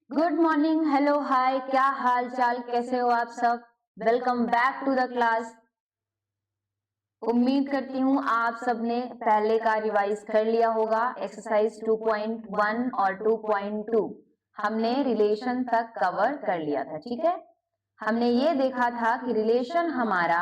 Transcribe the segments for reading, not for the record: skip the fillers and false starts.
Good morning, hello, हाय, क्या हाल चाल, कैसे हो आप सब। Welcome back to the class. उम्मीद करती हूँ आप सबने पहले का रिवाइज कर लिया होगा। एक्सरसाइज 2.1 और 2.2 हमने रिलेशन तक कवर कर लिया था, ठीक है। हमने ये देखा था कि रिलेशन हमारा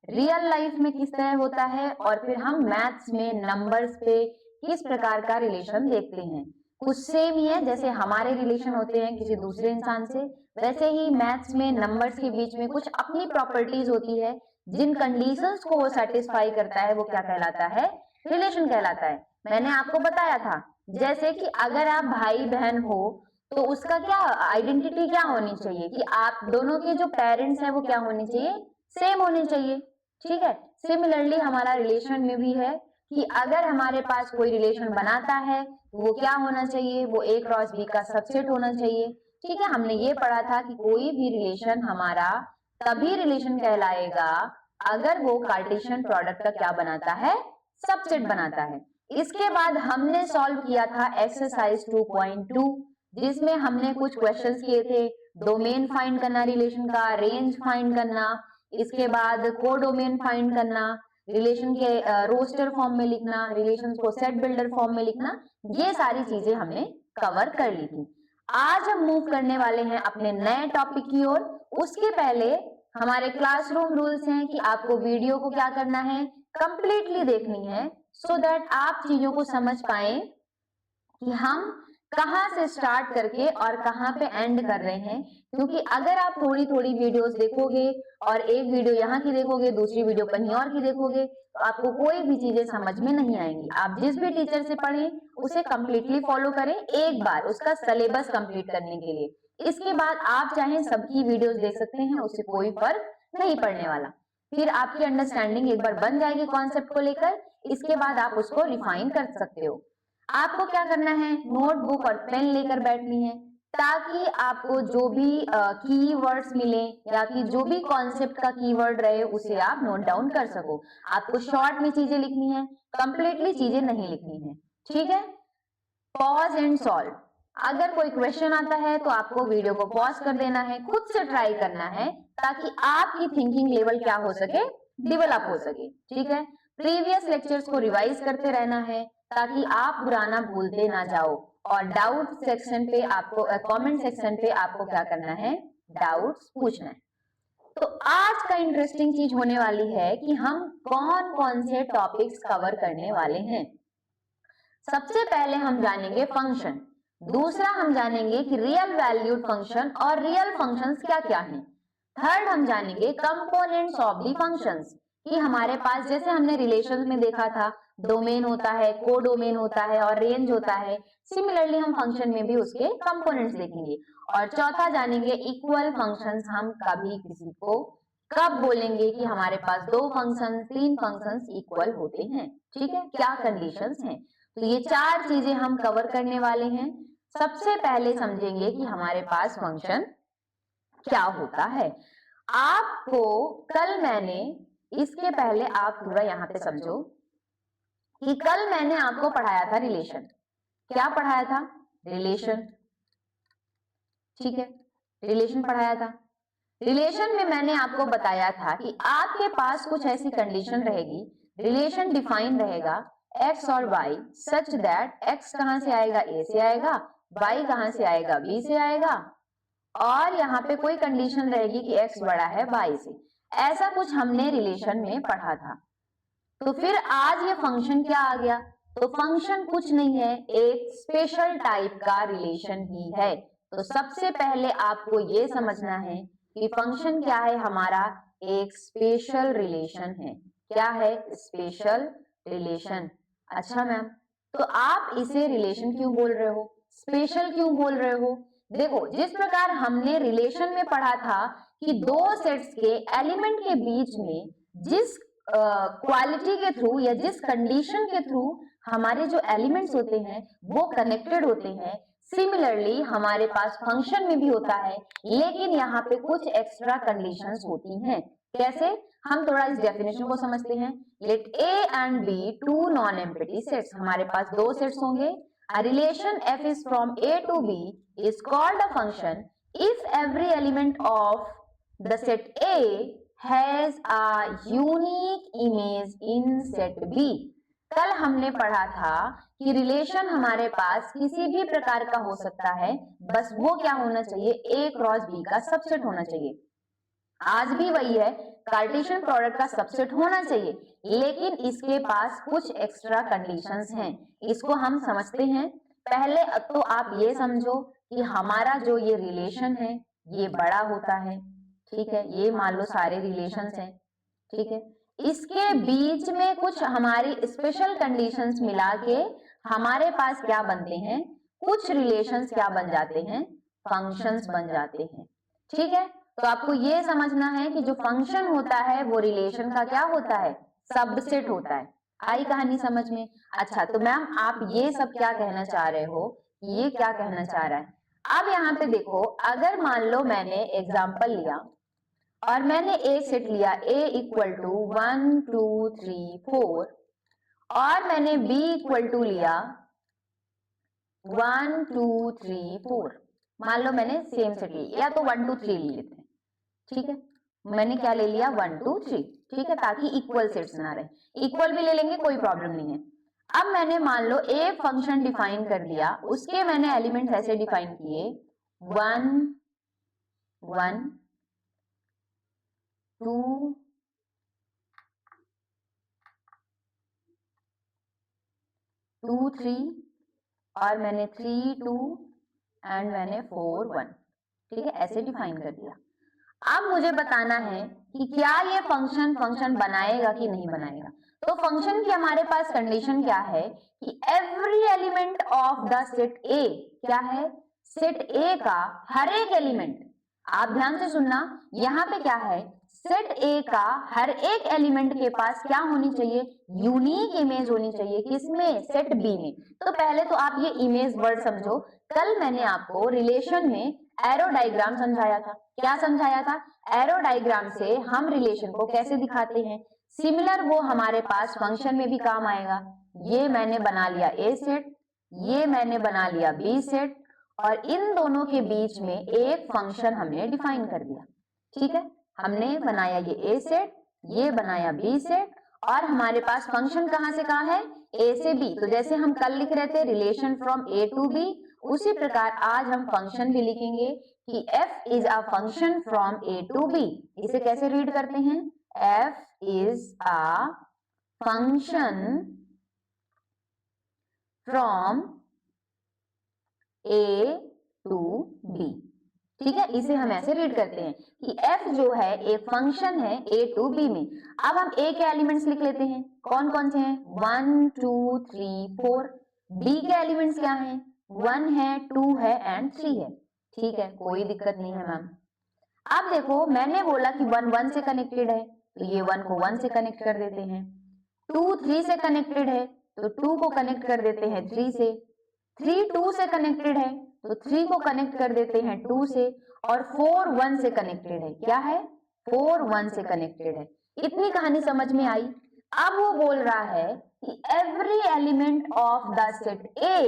रियल लाइफ में किस तरह होता है और फिर हम मैथ्स में नंबर्स पे किस प्रकार का रिलेशन देखते हैं। कुछ सेम ही है, जैसे हमारे रिलेशन होते हैं किसी दूसरे इंसान से, वैसे ही मैथ्स में नंबर्स के बीच में कुछ अपनी प्रॉपर्टीज होती है। जिन कंडीशंस को वो सेटिस्फाई करता है वो क्या कहलाता है, रिलेशन कहलाता है। मैंने आपको बताया था, जैसे कि अगर आप भाई बहन हो तो उसका क्या आइडेंटिटी क्या होनी चाहिए कि आप दोनों के जो पेरेंट्स हैं वो क्या होने चाहिए, सेम होने चाहिए, ठीक है। सिमिलरली हमारा रिलेशन में भी है कि अगर हमारे पास कोई रिलेशन बनाता है तो वो क्या होना चाहिए, वो A क्रॉस B का सबसेट होना चाहिए, ठीक है। हमने ये पढ़ा था कि कोई भी रिलेशन हमारा तभी रिलेशन कहलाएगा अगर वो कार्टेशियन प्रोडक्ट का क्या बनाता है, सबसेट बनाता है। इसके बाद हमने सॉल्व किया था एक्सरसाइज 2.2, जिसमें हमने कुछ क्वेश्चंस किए थे। डोमेन फाइंड करना रिलेशन का, रेंज फाइंड करना, इसके बाद कोडोमेन फाइंड करना, रिलेशन के रोस्टर फॉर्म में लिखना, रिलेशन को सेट बिल्डर फॉर्म में लिखना, ये सारी चीजें हमने कवर कर ली थी। आज हम मूव करने वाले हैं अपने नए टॉपिक की ओर। उसके पहले हमारे क्लासरूम रूल्स हैं कि आपको वीडियो को क्या करना है, कंप्लीटली देखनी है, सो दैट आप चीजों को समझ पाए कि हम कहां से स्टार्ट करके और कहां पे एंड कर रहे हैं। क्योंकि अगर आप थोड़ी थोड़ी वीडियोस देखोगे और एक वीडियो यहाँ की देखोगे, दूसरी वीडियो कहीं और की देखोगे, तो आपको कोई भी चीजें समझ में नहीं आएंगी। आप जिस भी टीचर से पढ़ें उसे कंप्लीटली फॉलो करें एक बार उसका सिलेबस कंप्लीट करने के लिए। इसके बाद आप चाहें सबकी वीडियोस देख सकते हैं, उससे कोई फर्क नहीं पड़ने वाला। फिर आपकी अंडरस्टैंडिंग एक बार बन जाएगी कॉन्सेप्ट को लेकर, इसके बाद आप उसको रिफाइन कर सकते हो। आपको क्या करना है, नोटबुक और पेन लेकर बैठनी है, ताकि आपको जो भी कीवर्ड्स मिले या कि जो भी कॉन्सेप्ट का कीवर्ड रहे उसे आप नोट डाउन कर सको। आपको शॉर्ट में चीजें लिखनी है, कंप्लीटली चीजें नहीं लिखनी है, ठीक है। Pause and solve. अगर कोई क्वेश्चन आता है तो आपको वीडियो को पॉज कर देना है, खुद से ट्राई करना है, ताकि आपकी थिंकिंग लेवल क्या हो सके, डेवलप हो सके, ठीक है। प्रीवियस लेक्चर्स को रिवाइज करते रहना है ताकि आप पुराना भूलते ना जाओ। और डाउट सेक्शन पे आपको, कमेंट सेक्शन पे आपको क्या करना है, डाउट्स पूछना है। तो आज का इंटरेस्टिंग चीज होने वाली है कि हम कौन कौन से टॉपिक्स कवर करने वाले हैं। सबसे पहले हम जानेंगे फंक्शन, दूसरा हम जानेंगे कि रियल वैल्यूड फंक्शन और रियल फंक्शंस क्या क्या हैं। थर्ड हम जानेंगे कंपोनेंट्स ऑफ दी फंक्शंस, कि हमारे पास जैसे हमने रिलेशन में देखा था, डोमेन होता है, कोडोमेन होता है और रेंज होता है। सिमिलरली हम फंक्शन में भी उसके कंपोनेंट्स देखेंगे। और चौथा जानेंगे इक्वल फंक्शंस, हम कभी किसी को कब बोलेंगे कि हमारे पास दो फंक्शन, तीन फंक्शंस इक्वल होते हैं, ठीक है, क्या कंडीशंस हैं। तो ये चार चीजें हम कवर करने वाले हैं। सबसे पहले समझेंगे कि हमारे पास फंक्शन क्या होता है। आपको कल मैंने, इसके पहले आप पूरा यहां पे समझो कि कल मैंने आपको पढ़ाया था रिलेशन। क्या पढ़ाया था, रिलेशन, ठीक है, रिलेशन पढ़ाया था। रिलेशन में मैंने आपको बताया था कि आपके पास कुछ ऐसी कंडीशन रहेगी, रिलेशन डिफाइन रहेगा x और y सच दैट x कहां से आएगा, a से आएगा, y कहां से आएगा, b से आएगा, और यहाँ पे कोई कंडीशन रहेगी कि x बड़ा है y से। ऐसा कुछ हमने रिलेशन में पढ़ा था। तो फिर आज ये फंक्शन क्या आ गया, तो फंक्शन कुछ नहीं है, एक स्पेशल टाइप का रिलेशन ही है। तो सबसे पहले आपको ये समझना है कि फंक्शन क्या है, हमारा एक स्पेशल रिलेशन है। क्या है, स्पेशल रिलेशन। अच्छा मैम, तो आप इसे रिलेशन क्यों बोल रहे हो, स्पेशल क्यों बोल रहे हो। देखो, जिस प्रकार हमने रिलेशन में पढ़ा था कि दो सेट्स के एलिमेंट के बीच में जिस क्वालिटी के थ्रू या जिस कंडीशन के थ्रू हमारे जो एलिमेंट्स होते हैं वो कनेक्टेड होते हैं, सिमिलरली हमारे पास फंक्शन में भी होता है, लेकिन यहाँ पे कुछ एक्स्ट्रा कंडीशंस होती हैं। कैसे, हम थोड़ा इस डेफिनेशन को समझते हैं। Let A and B two non empty sets, हमारे पास दो सेट्स होंगे। A relation f is from a to b is called a function if every element of the set A has a unique image in set B. कल हमने पढ़ा था कि relation हमारे पास किसी भी प्रकार का हो सकता है, बस वो क्या होना चाहिए, A क्रॉस B का सबसेट होना चाहिए। आज भी वही है, कार्टेशियन प्रोडक्ट का सबसेट होना चाहिए, लेकिन इसके पास कुछ एक्स्ट्रा कंडीशंस हैं, इसको हम समझते हैं। पहले तो आप ये समझो कि हमारा जो ये रिलेशन है ये बड़ा होता है, ठीक है, ये मान लो सारे रिलेशंस हैं, ठीक है, इसके बीच में कुछ हमारी स्पेशल कंडीशंस मिला के हमारे पास क्या बनते हैं, कुछ रिलेशंस क्या बन जाते हैं, फंक्शंस बन जाते हैं, ठीक है। तो आपको ये समझना है कि जो फंक्शन होता है वो रिलेशन का क्या होता है, सबसेट होता है। आई कहानी समझ में? अच्छा, तो मैम आप ये सब क्या कहना चाह रहे हो, ये क्या कहना चाह रहा है? अब यहाँ पे देखो, अगर मान लो मैंने एग्जाम्पल लिया और मैंने ए सेट लिया, ए इक्वल टू 1 2 3 4, और मैंने बी इक्वल टू लिया 1 2 3 4। मान लो मैंने सेम सेट लिया, या तो 1 2 3 ले लेते हैं, ठीक है, मैंने क्या ले लिया 1 2 3, ठीक है, ताकि इक्वल सेट्स ना रहे, इक्वल भी ले लेंगे कोई प्रॉब्लम नहीं है। अब मैंने मान लो एक फंक्शन डिफाइन कर दिया, उसके मैंने एलिमेंट्स ऐसे डिफाइन किए 1 1 2 2 3 और मैंने 3 2 एंड मैंने 4 1, ठीक है, ऐसे डिफाइन कर दिया। अब मुझे बताना है कि क्या ये फंक्शन बनाएगा कि नहीं बनाएगा। तो फंक्शन की हमारे पास कंडीशन क्या है कि every element of the set ए, क्या है, सेट ए का हर एक एलिमेंट, आप ध्यान से सुनना, यहाँ पे क्या है, सेट ए का हर एक एलिमेंट के पास क्या होनी चाहिए, यूनिक इमेज होनी चाहिए, किसमें, सेट बी में। तो पहले तो आप ये इमेज वर्ड समझो, कल मैंने आपको रिलेशन में एरो डायग्राम समझाया था, क्या समझाया था, एरो डायग्राम से हम रिलेशन को कैसे दिखाते हैं, सिमिलर वो हमारे पास फंक्शन में भी काम आएगा। ये मैंने बना लिया ए सेट, ये मैंने बना लिया बी सेट, और इन दोनों के बीच में एक फंक्शन हमने डिफाइन कर दिया, ठीक है, हमने बनाया ये ए सेट, ये बनाया बी सेट, और हमारे पास फंक्शन कहां से कहां है, ए से बी। तो जैसे हम कल लिख रहे थे relation from A to B, उसी प्रकार आज हम फंक्शन भी लिखेंगे कि f is a function from A to B. इसे कैसे रीड करते हैं, f is a function from A to B, ठीक है, इसे हम ऐसे रीड करते हैं कि f जो है एक फंक्शन है a टू b में। अब हम a के एलिमेंट्स लिख लेते हैं, कौन कौन से हैं, 1 2 3 4, b के एलिमेंट्स क्या हैं, 1 है 2 है एंड 3 है, ठीक है, कोई दिक्कत नहीं है मैम। अब देखो मैंने बोला कि 1 1 से कनेक्टेड है, तो ये 1 को 1 से कनेक्ट कर देते हैं, 2 3 से कनेक्टेड है तो 2 को कनेक्ट कर देते हैं 3 से, 3 2 से कनेक्टेड है तो 3 को कनेक्ट कर देते हैं 2 से, और 4 1 से कनेक्टेड है, क्या है, 4 1 से कनेक्टेड है। इतनी कहानी समझ में आई। अब वो बोल रहा है कि every element of the set A,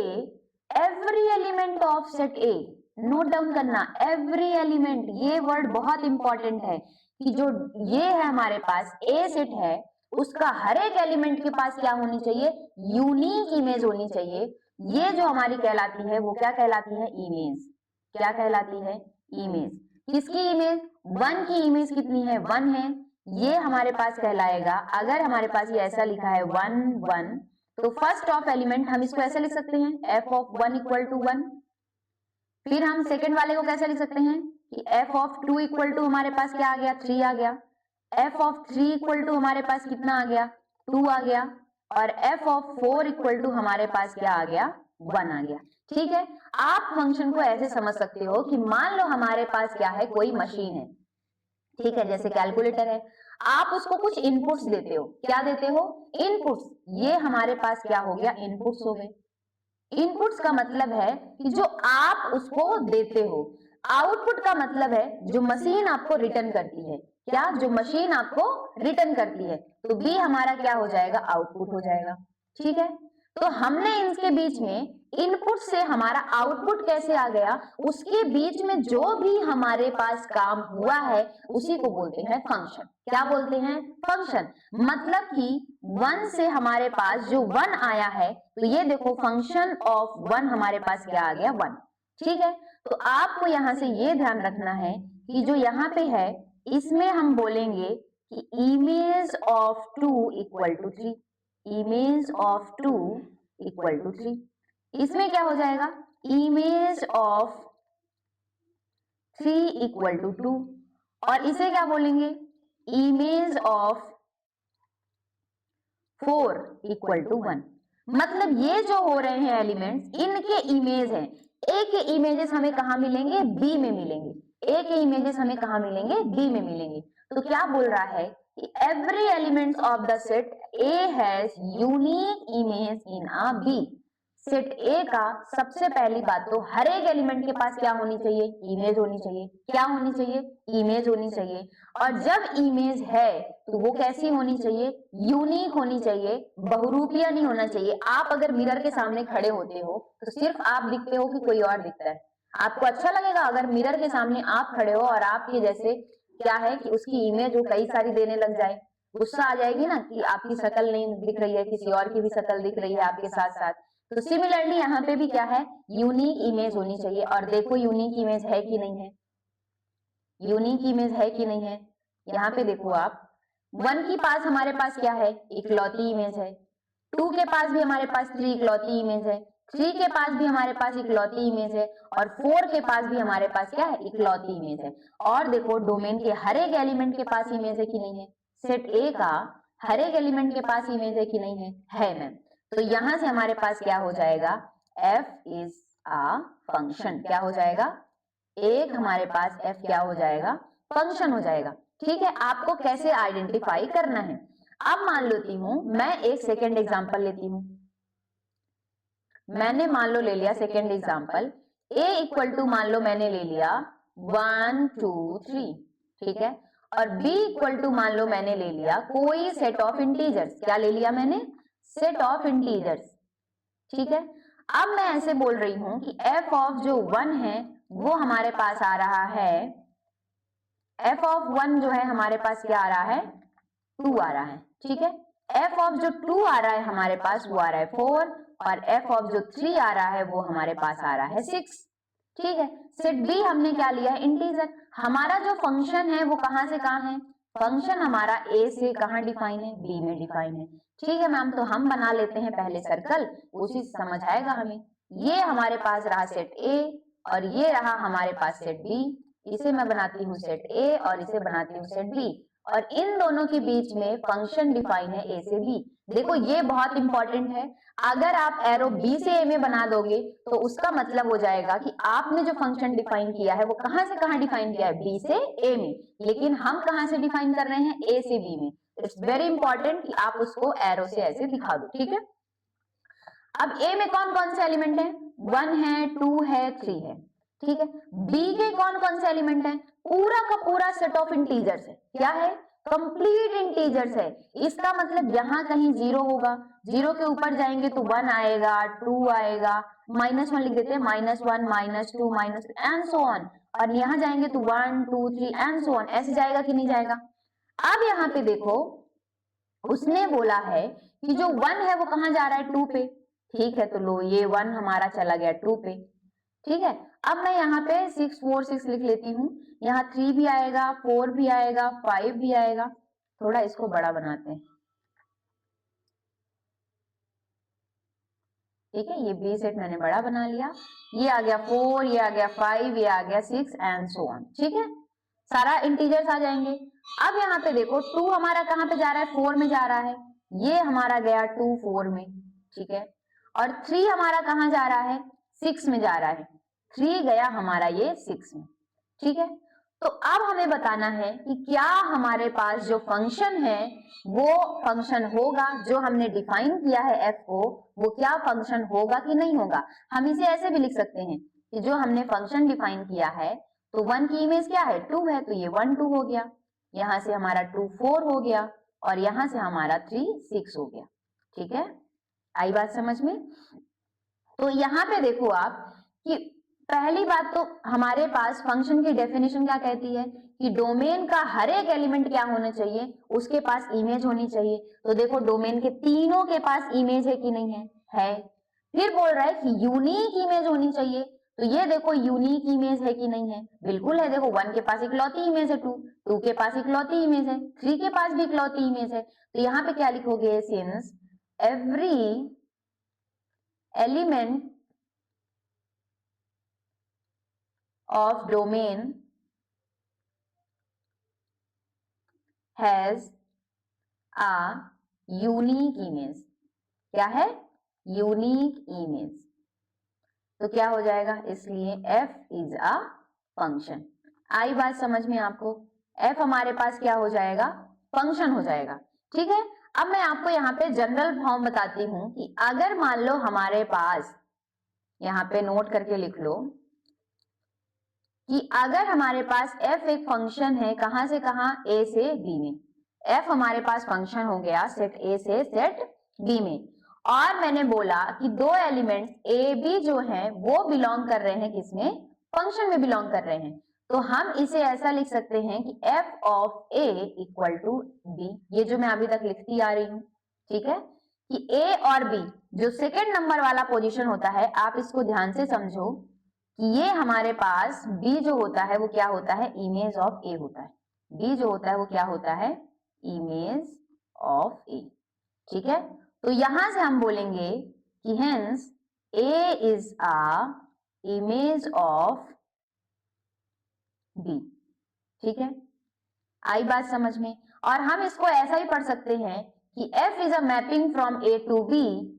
every element of set A, note down करना, एवरी एलिमेंट, ये वर्ड बहुत इंपॉर्टेंट है कि जो ये है हमारे पास ए सेट है, उसका हर एक एलिमेंट के पास क्या होनी चाहिए, यूनिक इमेज होनी चाहिए। ये जो हमारी कहलाती है वो क्या कहलाती है, इमेज, क्या कहलाती है, इमेज। किसकी इमेज, 1 की इमेज कितनी है, 1 है, ये हमारे पास कहलाएगा। अगर हमारे पास ये ऐसा लिखा है 1 1, तो फर्स्ट ऑफ एलिमेंट हम इसको ऐसे लिख सकते हैं f ऑफ 1 इक्वल टू 1। फिर हम सेकंड वाले को कैसे लिख सकते हैं कि f ऑफ 2 इक्वल टू हमारे पास क्या आ गया, 3 आ गया, f ऑफ 3 इक्वल टू हमारे पास कितना आ गया, 2 आ गया, और f ऑफ 4 इक्वल टू हमारे पास क्या आ गया, 1 आ गया, ठीक है। आप फंक्शन को ऐसे समझ सकते हो कि मान लो हमारे पास क्या है, कोई मशीन है, ठीक है, जैसे कैलकुलेटर है, आप उसको कुछ इनपुट्स देते हो, क्या देते हो, इनपुट्स, ये हमारे पास क्या हो गया, इनपुट्स हो गए। इनपुट्स का मतलब है कि जो आप उसको देते हो, आउटपुट का मतलब है जो मशीन आपको रिटर्न करती है, क्या, जो मशीन आपको रिटर्न करती है, तो बी हमारा क्या हो जाएगा, आउटपुट हो जाएगा, ठीक है। तो हमने इनके बीच में इनपुट से हमारा आउटपुट कैसे आ गया, उसके बीच में जो भी हमारे पास काम हुआ है उसी को बोलते हैं फंक्शन। क्या बोलते हैं? फंक्शन। मतलब कि 1 से हमारे पास जो 1 आया है, तो ये देखो फंक्शन ऑफ 1 हमारे पास क्या आ गया? 1। ठीक है, तो आपको यहां से ये ध्यान रखना है कि जो यहाँ पे है इसमें हम बोलेंगे कि image of 2 equal to 3। Image of 2 equal to 3। इसमें क्या हो जाएगा? Image of 3 equal to 2। और इसे क्या बोलेंगे? Image of 4 equal to 1। मतलब ये जो हो रहे हैं एलिमेंट्स, इनके इमेज हैं। ए के इमेजेस हमें कहां मिलेंगे? बी में मिलेंगे। ए के इमेजेस हमें कहां मिलेंगे? बी में मिलेंगे। तो क्या बोल रहा है कि every elements of the set A has unique image in a B. Set A का सबसे पहली बात तो हर एक एलिमेंट के पास क्या होनी चाहिए? इमेज होनी चाहिए। क्या होनी चाहिए? इमेज होनी चाहिए। और जब इमेज है तो वो कैसी होनी चाहिए? यूनिक होनी चाहिए, बहुरूपिया नहीं होना चाहिए। आप अगर मिरर के सामने खड़े होते हो तो सिर्फ आप दिखते हो कि कोई और दिखता है? आपको अच्छा लगेगा अगर मिरर के सामने आप खड़े हो और आपके जैसे क्या है कि उसकी इमेज वो कई सारी देने लग जाए? गुस्सा आ जाएगी ना कि आपकी शक्ल नहीं दिख रही है, किसी और की भी शक्ल दिख रही है आपके साथ साथ। तो सिमिलरली यहाँ पे भी क्या है? यूनिक इमेज होनी चाहिए। और देखो यूनिक इमेज है कि नहीं है? यूनिक इमेज है कि नहीं है? यहाँ पे देखो आप, 1 के पास हमारे पास क्या है? इकलौती इमेज है। 2 के पास भी हमारे पास 3 इकलौती इमेज है। 3 के पास भी हमारे पास इकलौती इमेज है। और 4 के पास भी हमारे पास क्या है? इकलौती इमेज है। और देखो डोमेन के हर एक एलिमेंट के पास इमेज है कि नहीं है? सेट ए का हर एक एलिमेंट के पास इमेज है कि नहीं है? है मैम। तो यहां से हमारे पास क्या हो जाएगा? f is a function. क्या हो जाएगा? एक हमारे पास f क्या हो जाएगा? फंक्शन हो जाएगा। ठीक है, आपको कैसे आइडेंटिफाई करना है? अब मान लेती हूं मैं एक सेकेंड एग्जांपल लेती हूं। मैंने मान लो ले लिया second example, a equal to मान लो मैंने ले लिया 1 2 3। ठीक है, और b इक्वल टू मान लो मैंने ले लिया कोई सेट ऑफ इंटीजर्स। क्या ले लिया मैंने? Set of integers. ठीक है, अब मैं ऐसे बोल रही हूं कि f ऑफ जो 1 है वो हमारे पास आ रहा है, f ऑफ 1 जो है हमारे पास क्या आ रहा है? 2 आ रहा है। ठीक है, f ऑफ जो 2 आ रहा है हमारे पास वो आ रहा है 4। और f ऑफ जो 3 आ रहा है वो हमारे पास आ रहा है 6। ठीक है, सेट b हमने क्या लिया है? इंटीजर। हमारा जो फंक्शन है वो कहां से कहां है? फंक्शन हमारा a से कहां डिफाइन है? b में डिफाइन है। ठीक है मैम, तो हम बना लेते हैं पहले सर्कल, उसी से समझ आएगा हमें। ये हमारे पास रहा सेट a और ये रहा हमारे पास सेट b। इसे मैं बनाती हूँ सेट a और इसे बनाती हूँ सेट b। और इन दोनों के बीच में फंक्शन डिफाइन है a से b। देखो ये बहुत इंपॉर्टेंट है। अगर आप एरो b से a में बना दोगे तो उसका मतलब हो जाएगा कि आपने जो फंक्शन डिफाइन किया है वो कहां से कहां डिफाइन किया है? b से a में। लेकिन हम कहां से डिफाइन कर रहे हैं? a से b में। इट्स वेरी इंपॉर्टेंट कि आप उसको एरो से ऐसे दिखा दो। ठीक है, अब a में कौन कौन से एलिमेंट है? 1 है, 2 है, 3 है। ठीक है, b के कौन कौन से एलिमेंट है? पूरा का पूरा सेट ऑफ इंटीजर्स है। क्या है? कंप्लीट इंटीजर्स है। इसका मतलब यहां कहीं 0 होगा, 0 के ऊपर जाएंगे तो 1 आएगा, 2 आएगा, -1 लिख देते हैं, -1 -2 -3 एंड सो ऑन। और यहां जाएंगे तो 1 2 3 एंड सो ऑन। ऐसे जाएगा कि नहीं जाएगा? अब यहाँ पे देखो, उसने बोला है कि जो 1 है वो कहां जा रहा है? 2 पे। ठीक है, तो लो ये 1 हमारा चला गया 2 पे। ठीक है, अब मैं यहाँ पे 6 4 6 लिख लेती हूँ। यहाँ 3 भी आएगा, 4 भी आएगा, 5 भी आएगा। थोड़ा इसको बड़ा बनाते हैं। ठीक है, ये बी सेट मैंने बड़ा बना लिया। ये आ गया 4, ये आ गया 5, ये आ गया 6 एंड सो ऑन। ठीक है, सारा इंटीजर्स आ जाएंगे। अब यहाँ पे देखो 2 हमारा कहाँ पे जा रहा है? 4 में जा रहा है। ये हमारा गया 2 4 में। ठीक है, और 3 हमारा कहाँ जा रहा है? 6 में जा रहा है। 3 गया हमारा ये 6 में। ठीक है, तो अब हमें बताना है कि क्या हमारे पास जो फंक्शन है वो फंक्शन होगा, जो हमने डिफाइन किया है f को, वो क्या फंक्शन होगा कि नहीं होगा। हम इसे ऐसे भी लिख सकते हैं कि जो हमने फंक्शन डिफाइन किया है तो 1 की इमेज क्या है? 2 है, तो ये 1 2 हो गया। यहां से हमारा 2 4 हो गया और यहां से हमारा 3 6 हो गया। ठीक है, आई बात समझ में? तो यहाँ पे देखो आप कि पहली बात तो हमारे पास फंक्शन की डेफिनेशन क्या कहती है कि डोमेन का हर एक एलिमेंट क्या होना चाहिए, उसके पास इमेज होनी चाहिए। तो देखो डोमेन के तीनों के पास इमेज है कि नहीं है? है। फिर बोल रहा है कि यूनिक इमेज होनी चाहिए, तो ये देखो यूनिक इमेज है कि नहीं है? बिल्कुल है। देखो 1 के पास इकलौती इमेज है, 2 के पास इकलौती इमेज है, 3 के पास भी इकलौती इमेज है। तो यहाँ पे क्या लिखोगे? Since every element of domain has a unique image. क्या है? Unique image. तो क्या हो जाएगा? इसलिए f इज अ फंक्शन। आई बात समझ में आपको? f हमारे पास क्या हो जाएगा? फंक्शन हो जाएगा। ठीक है। अब मैं आपको यहाँ पे जनरल फॉर्म बताती हूं कि अगर मान लो हमारे पास, यहाँ पे नोट करके लिख लो कि अगर हमारे पास f एक फंक्शन है, कहां से कहां? a से b में। f हमारे पास फंक्शन हो गया सेट a से सेट b में, और मैंने बोला कि दो एलिमेंट्स a b जो हैं वो बिलोंग कर रहे हैं किसमें? फंक्शन में बिलोंग कर रहे हैं। तो हम इसे ऐसा लिख सकते हैं कि f of a equal to b, ये जो मैं अभी तक लिखती आ रही हूं, ठीक है, कि a और b जो सेकेंड नंबर वाला पोजीशन होता है, आप इसको ध्यान से समझो कि ये हमारे पास b जो होता है वो क्या होता है? इमेज ऑफ a होता है। b जो होता है वो क्या होता है? Image of a। ठीक है। तो यहां से हम बोलेंगे कि hence a is a image of b। ठीक है। आई बात समझ में? और हम इसको ऐसा ही पढ़ सकते हैं कि f is a mapping from a to b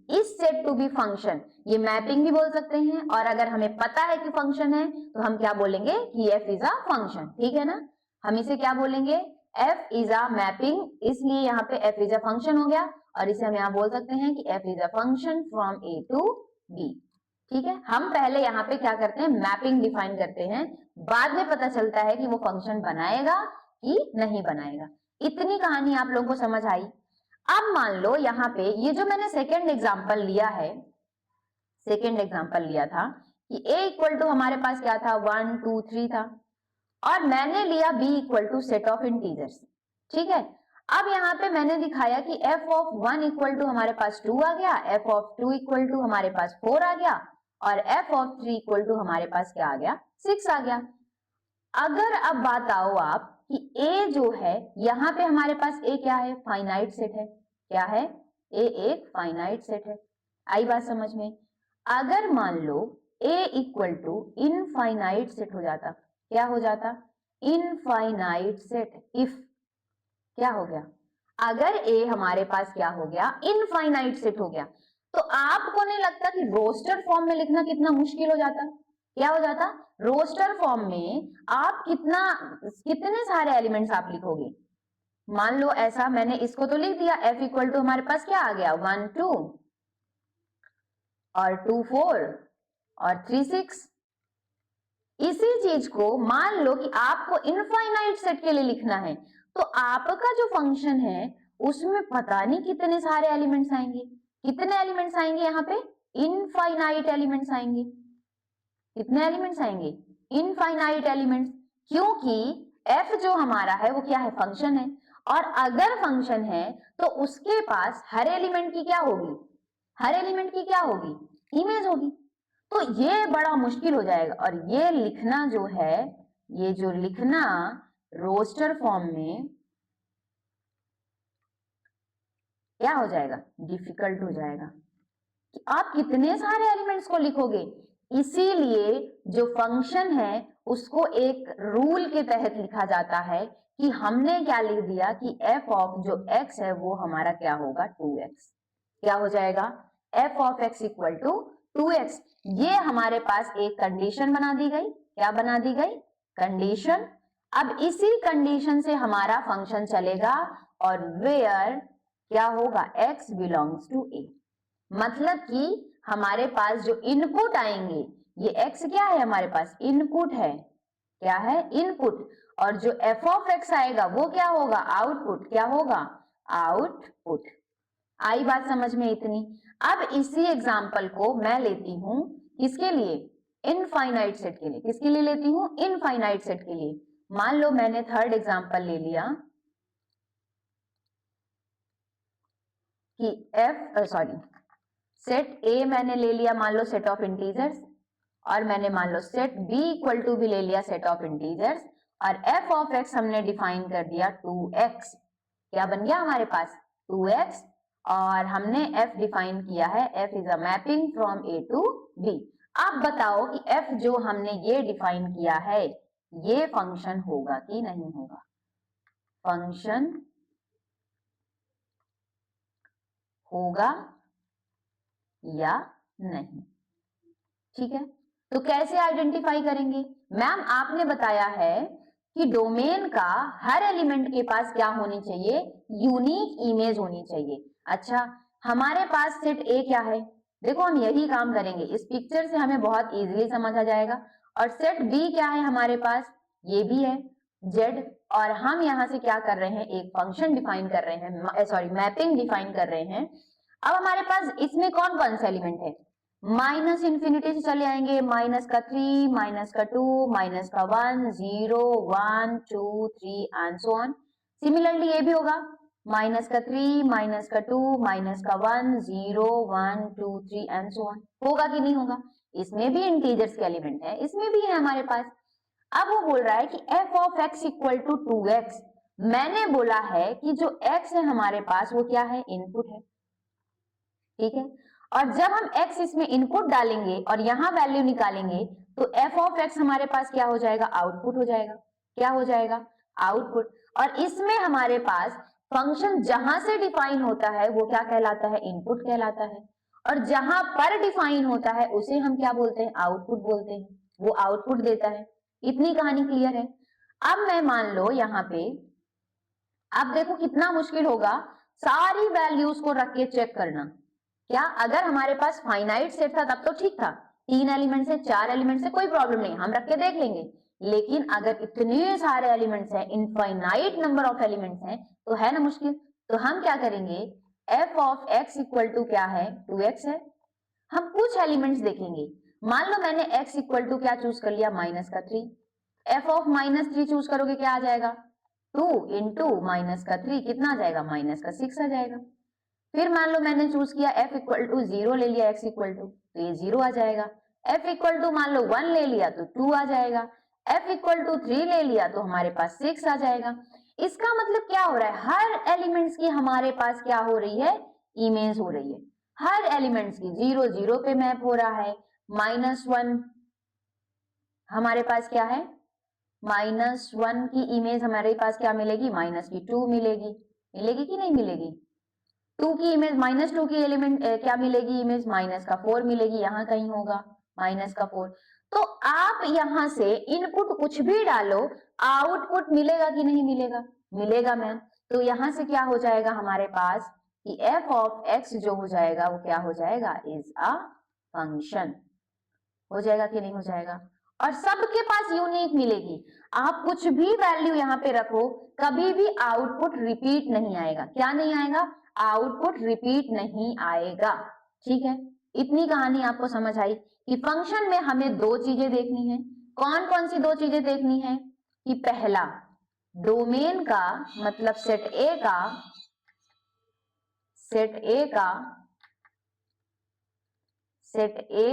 is said to be function. ये मैपिंग भी बोल सकते हैं, और अगर हमें पता है कि फंक्शन है तो हम क्या बोलेंगे कि f इज अ फंक्शन। ठीक है ना? हम इसे क्या बोलेंगे? f इज अ मैपिंग, इसलिए यहाँ पे f इज अ फंक्शन हो गया, और इसे हम यहाँ बोल सकते हैं कि f is a function from a to b। ठीक है। हम पहले यहाँ पे क्या करते हैं? मैपिंग डिफाइन करते हैं, बाद में पता चलता है कि वो फंक्शन बनाएगा कि नहीं बनाएगा। इतनी कहानी आप लोगों को समझ आई? अब मान लो यहाँ पे ये जो मैंने सेकेंड एग्जांपल लिया है, सेकेंड एग्जांपल लिया था कि a इक्वल टू हमारे पास क्या था? 1 2 3 था, और मैंने लिया b equal to set of integers. ठीक है। अब यहाँ पे मैंने दिखाया कि f ऑफ 1 इक्वल टू हमारे पास 2 आ गया, f ऑफ 2 इक्वल टू हमारे पास 4 आ गया, और f ऑफ 3 इक्वल टू हमारे पास क्या आ गया? 6 आ गया। अगर अब बात आओ आप कि a जो है, यहाँ पे हमारे पास a क्या है? फाइनाइट सेट है। क्या है? a एक फाइनाइट सेट है। आई बात समझ में? अगर मान लो a equal to infinite set हो जाता, क्या हो जाता? Infinite set. इफ क्या हो गया? अगर a हमारे पास क्या हो गया? इनफाइनाइट सेट हो गया, तो आपको नहीं लगता कि रोस्टर फॉर्म में लिखना कितना मुश्किल हो जाता? क्या हो जाता? रोस्टर फॉर्म में आप कितने सारे एलिमेंट्स आप लिखोगे? मान लो ऐसा, मैंने इसको तो लिख दिया, f इक्वल टू हमारे पास क्या आ गया? 1 2 और 2 4 और 3 6। इसी चीज को मान लो कि आपको इनफाइनाइट सेट के लिए लिखना है, तो आपका जो फंक्शन है उसमें पता नहीं कितने सारे एलिमेंट्स आएंगे। कितने एलिमेंट्स आएंगे यहाँ पे? इनफाइनाइट एलिमेंट्स आएंगे। कितने एलिमेंट्स आएंगे? इनफाइनाइट एलिमेंट्स, क्योंकि f जो हमारा है वो क्या है? फंक्शन है, और अगर फंक्शन है तो उसके पास हर एलिमेंट की क्या होगी? हर एलिमेंट की क्या होगी? इमेज होगी। तो ये बड़ा मुश्किल हो जाएगा, और ये लिखना जो है, ये जो लिखना रोस्टर फॉर्म में क्या हो जाएगा? डिफिकल्ट हो जाएगा कि आप कितने सारे एलिमेंट्स को लिखोगे। इसीलिए जो फंक्शन है उसको एक रूल के तहत लिखा जाता है कि हमने क्या लिख दिया कि f ऑफ जो x है वो हमारा क्या होगा? 2x। क्या हो जाएगा? f of x equal to 2x। ये हमारे पास एक कंडीशन बना दी गई। क्या बना दी गई? कंडीशन। अब इसी कंडीशन से हमारा फंक्शन चलेगा, और वेयर क्या होगा? x belongs to a। मतलब कि हमारे पास जो इनपुट आएंगे, ये x क्या है? हमारे पास इनपुट है। क्या है? इनपुट। और जो f ऑफ x आएगा वो क्या होगा? आउटपुट। क्या होगा? आउटपुट। आई बात समझ में इतनी? अब इसी एग्जाम्पल को मैं लेती हूं किसके लिए, इनफाइनाइट सेट के लिए। किसके लिए लेती हूं, इनफाइनाइट सेट के लिए। मान लो मैंने थर्ड एग्जाम्पल ले लिया कि सेट ए मैंने ले लिया मान लो सेट ऑफ इंटीजर्स, और मैंने मान लो सेट बी इक्वल टू भी ले लिया सेट ऑफ इंटीजर्स, और एफ ऑफ एक्स हमने डिफाइन कर दिया 2x। क्या बन गया हमारे पास 2x, और हमने f डिफाइन किया है f is a mapping from a to b। अब बताओ कि f जो हमने ये डिफाइन किया है ये फंक्शन होगा कि नहीं होगा, फंक्शन होगा या नहीं। ठीक है, तो कैसे आइडेंटिफाई करेंगे? मैम आपने बताया है कि डोमेन का हर एलिमेंट के पास क्या होनी चाहिए, यूनिक इमेज होनी चाहिए। अच्छा, हमारे पास सेट ए क्या है, देखो हम यही काम करेंगे, इस पिक्चर से हमें बहुत इजीली समझ आ जाएगा। और सेट बी क्या है हमारे पास, ये भी है जेड, और हम यहां से क्या कर रहे हैं, एक फंक्शन डिफाइन कर रहे हैं, सॉरी मैपिंग डिफाइन कर रहे हैं। अब हमारे पास इसमें कौन कौन सा एलिमेंट है, माइनस इंफिनिटी से चले आएंगे, माइनस का 3, माइनस का 2, माइनस का 1, 0, 1, 2, 3 एंड सो ऑन। सिमिलरली ये भी होगा, माइनस का 3, माइनस का 2, माइनस का 1, 0, 1, 2, 3 एंड सो ऑन। होगा कि नहीं होगा? इसमें भी इंटीजर्स के एलिमेंट है, इसमें भी है हमारे पास। अब वो बोल रहा है कि f of x equal to 2x। मैंने बोला है कि जो x है हमारे पास वो क्या है, इनपुट है। ठीक है, और जब हम x इसमें इनपुट डालेंगे और यहां वैल्यू निकालेंगे तो f ऑफ x हमारे पास क्या हो जाएगा, आउटपुट हो जाएगा। क्या हो जाएगा, आउटपुट। और इसमें हमारे पास फंक्शन जहां से डिफाइन होता है वो क्या कहलाता है, इनपुट कहलाता है, और जहां पर डिफाइन होता है उसे हम क्या बोलते हैं, आउटपुट बोलते हैं। वो आउटपुट देता है। इतनी कहानी क्लियर है। अब मैं मान लो यहां पे, अब देखो कितना मुश्किल होगा सारी वैल्यूज को रख के चेक करना। क्या अगर हमारे पास फाइनाइट सेट था तब तो ठीक था, 3 एलिमेंट से 4 एलिमेंट से कोई प्रॉब्लम नहीं, हम रख के देख लेंगे। लेकिन अगर इतने सारे एलिमेंट्स हैं, इनफाइनाइट नंबर ऑफ एलिमेंट्स हैं, तो है ना मुश्किल। तो हम क्या करेंगे, f of x equal to क्या है, 2x है। हम कुछ एलिमेंट्स देखेंगे, मान लो मैंने x इक्वल टू क्या चूज कर लिया, माइनस का 3। f ऑफ माइनस 3 चूज करोगे क्या आ जाएगा, 2 इंटू माइनस का 3 कितना आ जाएगा, माइनस का 6 आ जाएगा। फिर मान लो मैंने चूज किया f इक्वल टू 0 ले लिया, x इक्वल टू, तो ये 0 आ जाएगा। f इक्वल टू मान लो 1 ले लिया तो 2 आ जाएगा। f इक्वल टू 3 ले लिया तो हमारे पास 6 आ जाएगा। इसका मतलब क्या हो रहा है, हर एलिमेंट्स की हमारे पास क्या हो रही है, इमेज हो रही है। हर एलिमेंट्स की 0 0 पे मैप हो रहा है। -1 हमारे पास क्या है, -1 की इमेज हमारे पास क्या मिलेगी, माइनस की 2 मिलेगी। मिलेगी कि नहीं मिलेगी? 2 की इमेज, -2 की एलिमेंट क्या मिलेगी, इमेज माइनस का 4 मिलेगी, यहां कहीं होगा माइनस का 4। तो आप यहां से इनपुट कुछ भी डालो, आउटपुट मिलेगा कि नहीं मिलेगा, मिलेगा मैम। तो यहां से क्या हो जाएगा हमारे पास कि f ऑफ x जो हो जाएगा वो क्या हो जाएगा, इज अ फंक्शन। हो जाएगा कि नहीं हो जाएगा? और सबके पास यूनिक मिलेगी। आप कुछ भी वैल्यू यहाँ पे रखो, कभी भी आउटपुट रिपीट नहीं आएगा। क्या नहीं आएगा, आउटपुट रिपीट नहीं आएगा। ठीक है, इतनी कहानी आपको समझ आई कि फंक्शन में हमें 2 चीजें देखनी है। कौन कौन सी 2 चीजें देखनी है, कि पहला डोमेन का मतलब सेट ए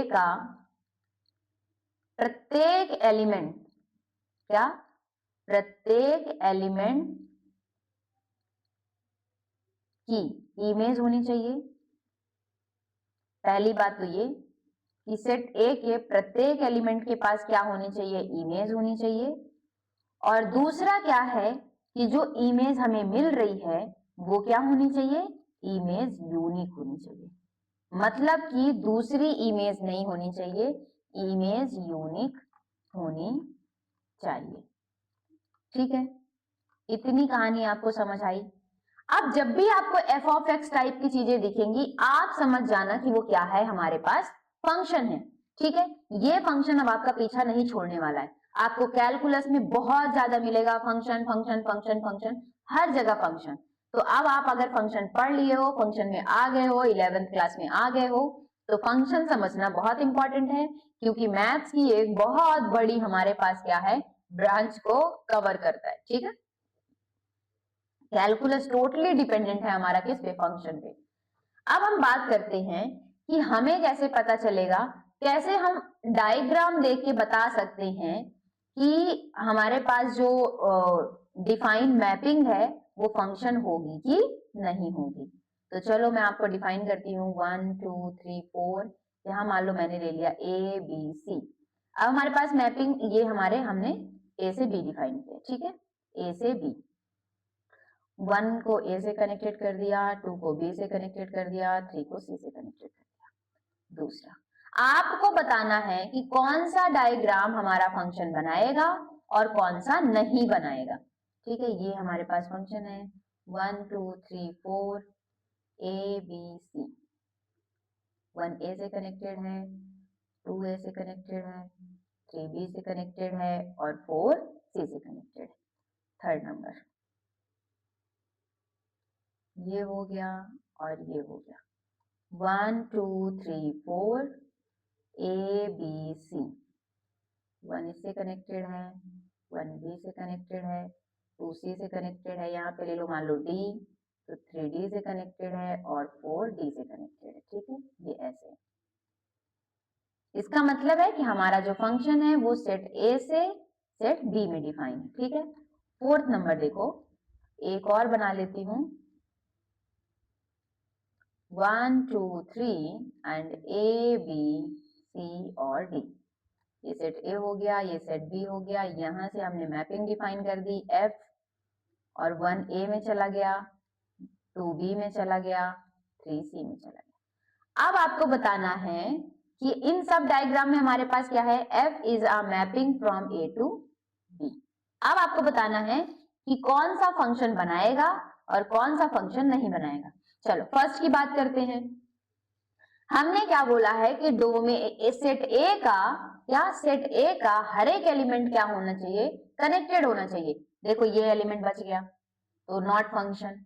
का प्रत्येक एलिमेंट, क्या, प्रत्येक एलिमेंट की इमेज होनी चाहिए। पहली बात तो ये कि सेट ए के प्रत्येक एलिमेंट के पास क्या होनी चाहिए, इमेज होनी चाहिए। और दूसरा क्या है कि जो इमेज हमें मिल रही है वो क्या होनी चाहिए, इमेज यूनिक होनी चाहिए। मतलब कि दूसरी इमेज नहीं होनी चाहिए, इमेज यूनिक होनी चाहिए। ठीक है, इतनी कहानी आपको समझ आई। अब जब भी आपको f ऑफ x टाइप की चीजें दिखेंगी आप समझ जाना कि वो क्या है, हमारे पास फंक्शन है। ठीक है, ये फंक्शन अब आपका पीछा नहीं छोड़ने वाला है। आपको कैलकुलस में बहुत ज्यादा मिलेगा फंक्शन फंक्शन फंक्शन फंक्शन, हर जगह फंक्शन। तो अब आप अगर फंक्शन पढ़ लिए हो, फंक्शन में आ गए हो, 11th क्लास में आ गए हो, तो फंक्शन समझना बहुत इंपॉर्टेंट है, क्योंकि मैथ्स की एक बहुत बड़ी हमारे पास क्या है, ब्रांच को कवर करता है। ठीक है, कैलकुलस टोटली डिपेंडेंट है हमारा किस पे, फंक्शन पे। अब हम बात करते हैं कि हमें कैसे पता चलेगा, कैसे हम डायग्राम देख के बता सकते हैं कि हमारे पास जो डिफाइन मैपिंग है वो फंक्शन होगी कि नहीं होगी। तो चलो मैं आपको डिफाइन करती हूँ, 1 2 3 4, यहाँ मान लो मैंने ले लिया ए बी सी। अब हमारे पास मैपिंग ये हमने ए से बी डिफाइन किया। ठीक है, ए से बी, 1 को ए से कनेक्टेड कर दिया, 2 को बी से कनेक्टेड कर दिया, 3 को सी से कनेक्टेड कर दिया। दूसरा, आपको बताना है कि कौन सा डायग्राम हमारा फंक्शन बनाएगा और कौन सा नहीं बनाएगा। ठीक है, ये हमारे पास फंक्शन है 1 2 3 4 ए बी सी। 1 ए से कनेक्टेड है, 2 ए से कनेक्टेड है, 3 बी से कनेक्टेड है और 4 सी से कनेक्टेड है। थर्ड नंबर ये हो गया और ये हो गया, 1 2 3 4 ए बी सी। 1 इससे कनेक्टेड है, 1 बी से कनेक्टेड है, 2 सी से कनेक्टेड है, यहाँ पे ले लो मान लो डी, तो 3 डी से कनेक्टेड है और 4 डी से कनेक्टेड है। ठीक है, ये ऐसे। इसका मतलब है कि हमारा जो फंक्शन है वो सेट ए से सेट बी में डिफाइन है। ठीक है, फोर्थ नंबर देखो, एक और बना लेती हूँ, 1 2 3 एंड ए बी सी और डी। ये सेट ए हो गया, ये सेट बी हो गया, यहां से हमने मैपिंग डिफाइन कर दी एफ, और 1 ए में चला गया, 2 बी में चला गया, 3 सी में चला गया। अब आपको बताना है कि इन सब डायग्राम में हमारे पास क्या है, f is a mapping from A to B. अब आपको बताना है कि कौन सा फंक्शन बनाएगा और कौन सा फंक्शन नहीं बनाएगा। चलो फर्स्ट की बात करते हैं। हमने क्या बोला है कि सेट ए का या सेट ए का हर एक एलिमेंट क्या होना चाहिए, कनेक्टेड होना चाहिए। देखो ये एलिमेंट बच गया, तो नॉट फंक्शन।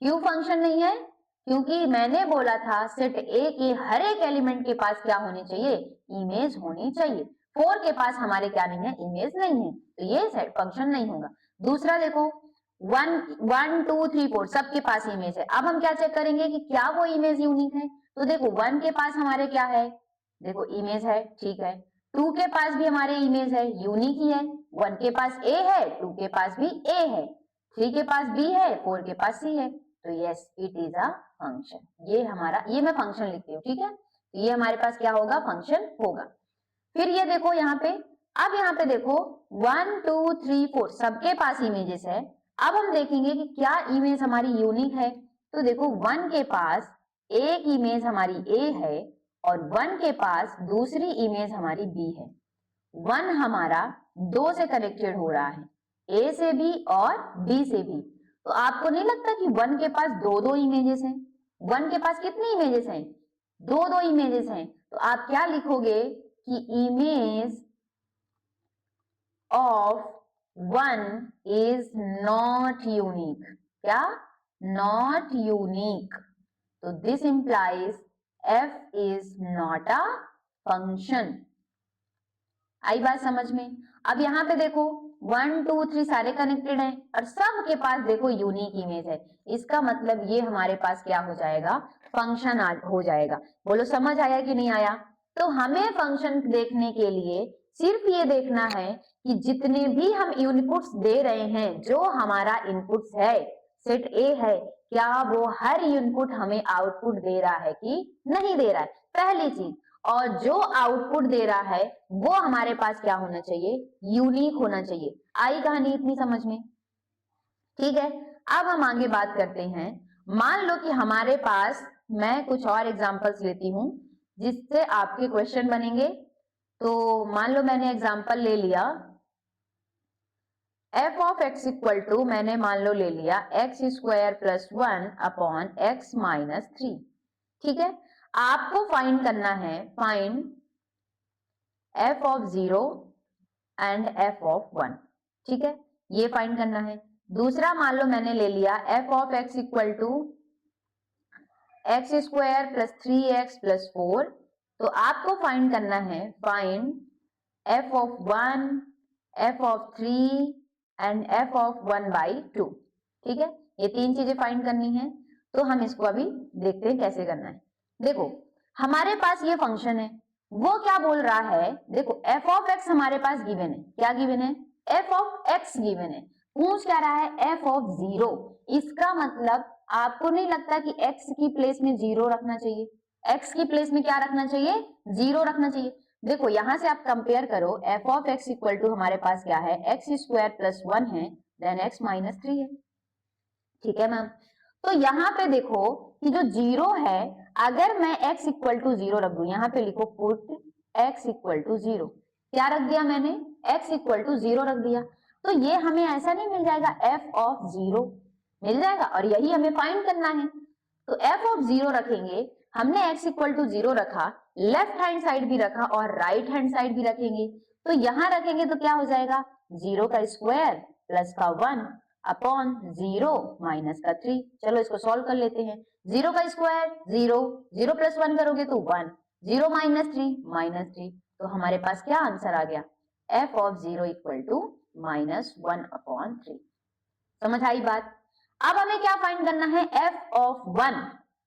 क्यों फंक्शन नहीं है, क्योंकि मैंने बोला था सेट ए के हर एक एलिमेंट के पास क्या होनी चाहिए, इमेज होनी चाहिए। 4 के पास हमारे क्या नहीं है, इमेज नहीं है, तो ये सेट फंक्शन नहीं होगा। दूसरा देखो 1 2 3 4 सबके पास इमेज है। अब हम क्या चेक करेंगे कि क्या वो इमेज यूनिक है। तो देखो 1 के पास हमारे क्या है, देखो इमेज है, ठीक है। 2 के पास भी हमारे इमेज है, यूनिक ही है। 1 के पास ए है, 2 के पास भी ए है, 3 के पास बी है, 4 के पास सी है, तो yes it is a function. ये हमारा, ये मैं फंक्शन लिखती हूँ, ठीक है। तो ये हमारे पास क्या होगा, फंक्शन होगा। फिर ये देखो यहाँ पे, अब यहाँ पे देखो 1 2 3 4 सबके पास इमेजेस है। अब हम देखेंगे कि क्या इमेज हमारी यूनिक है। तो देखो 1 के पास एक इमेज हमारी ए है और 1 के पास दूसरी इमेज हमारी बी है। 1 हमारा 2 से कनेक्टेड हो रहा है, ए से भी और बी से भी। तो आपको नहीं लगता कि 1 के पास दो दो इमेजेस हैं। 1 के पास कितनी इमेजेस हैं, दो दो इमेजेस हैं। तो आप क्या लिखोगे कि image of 1 is not unique. क्या, नॉट यूनिक। तो this implies f is not a function. आई बात समझ में। अब यहाँ पे देखो 1 2 3 सारे कनेक्टेड हैं और सब के पास देखो यूनिक इमेज है। इसका मतलब ये हमारे पास क्या हो जाएगा, फंक्शन हो जाएगा। बोलो समझ आया कि नहीं आया। तो हमें फंक्शन देखने के लिए सिर्फ ये देखना है कि जितने भी हम इनपुट्स दे रहे हैं, जो हमारा इनपुट्स है सेट ए है, क्या वो हर इनपुट हमें आउटपुट दे रहा है कि नहीं दे रहा है, पहली चीज। और जो आउटपुट दे रहा है वो हमारे पास क्या होना चाहिए, यूनिक होना चाहिए। आई कहानी इतनी समझ में, ठीक है। अब हम आगे बात करते हैं। मान लो कि हमारे पास, मैं कुछ और एग्जांपल्स लेती हूं जिससे आपके क्वेश्चन बनेंगे। तो मान लो मैंने एग्जांपल ले लिया f of x equal to, मैंने मान लो ले लिया x square plus 1 upon x minus 3। ठीक है, आपको फाइंड करना है, find f of 0 and f of 1। ठीक है, ये फाइंड करना है। दूसरा मान लो मैंने ले लिया f of x equal to x square plus 3x plus 4। तो आपको फाइंड करना है, find f of 1, f of 3 and f of 1/2। ठीक है, ये तीन चीजें फाइंड करनी है। तो हम इसको अभी देखते हैं कैसे करना है। देखो हमारे पास ये फंक्शन है, वो क्या बोल रहा है, देखो f ऑफ x हमारे पास गिवन है। क्या गिवन है? f ऑफ x गिवन है। पूछ क्या रहा है? f of 0। इसका मतलब आपको नहीं लगता कि x की प्लेस में 0 रखना चाहिए? x की प्लेस में क्या रखना चाहिए? 0 रखना चाहिए। देखो यहां से आप कंपेयर करो, f of x equal to हमारे पास क्या है, x स्क्वायर प्लस 1 है, देन x माइनस 3 है। ठीक है मैम, तो यहाँ पे देखो कि जो 0 है, अगर मैं x इक्वल टू 0 रख दूं, यहाँ पे लिखो पुट x इक्वल टू 0। क्या रख दिया मैंने? x इक्वल टू 0 रख दिया। तो ये हमें ऐसा नहीं मिल जाएगा, f ऑफ 0 मिल जाएगा, और यही हमें फाइंड करना है। तो f ऑफ 0 रखेंगे, हमने x इक्वल टू 0 रखा, लेफ्ट हैंड साइड भी रखा और राइट हैंड साइड भी रखेंगे। तो यहां रखेंगे तो क्या हो जाएगा, 0 का स्क्वायर प्लस का 1 अपॉन 0 माइनस का 3। चलो इसको सॉल्व कर लेते हैं। 0 का स्क्वायर 0, 0 प्लस 1 करोगे तो 1, 0 माइनस 3 माइनस 3। तो हमारे पास क्या आंसर आ गया, f of 0 equal to minus 1 upon 3। समझ आई बात? अब हमें क्या फाइंड करना है, f ऑफ 1,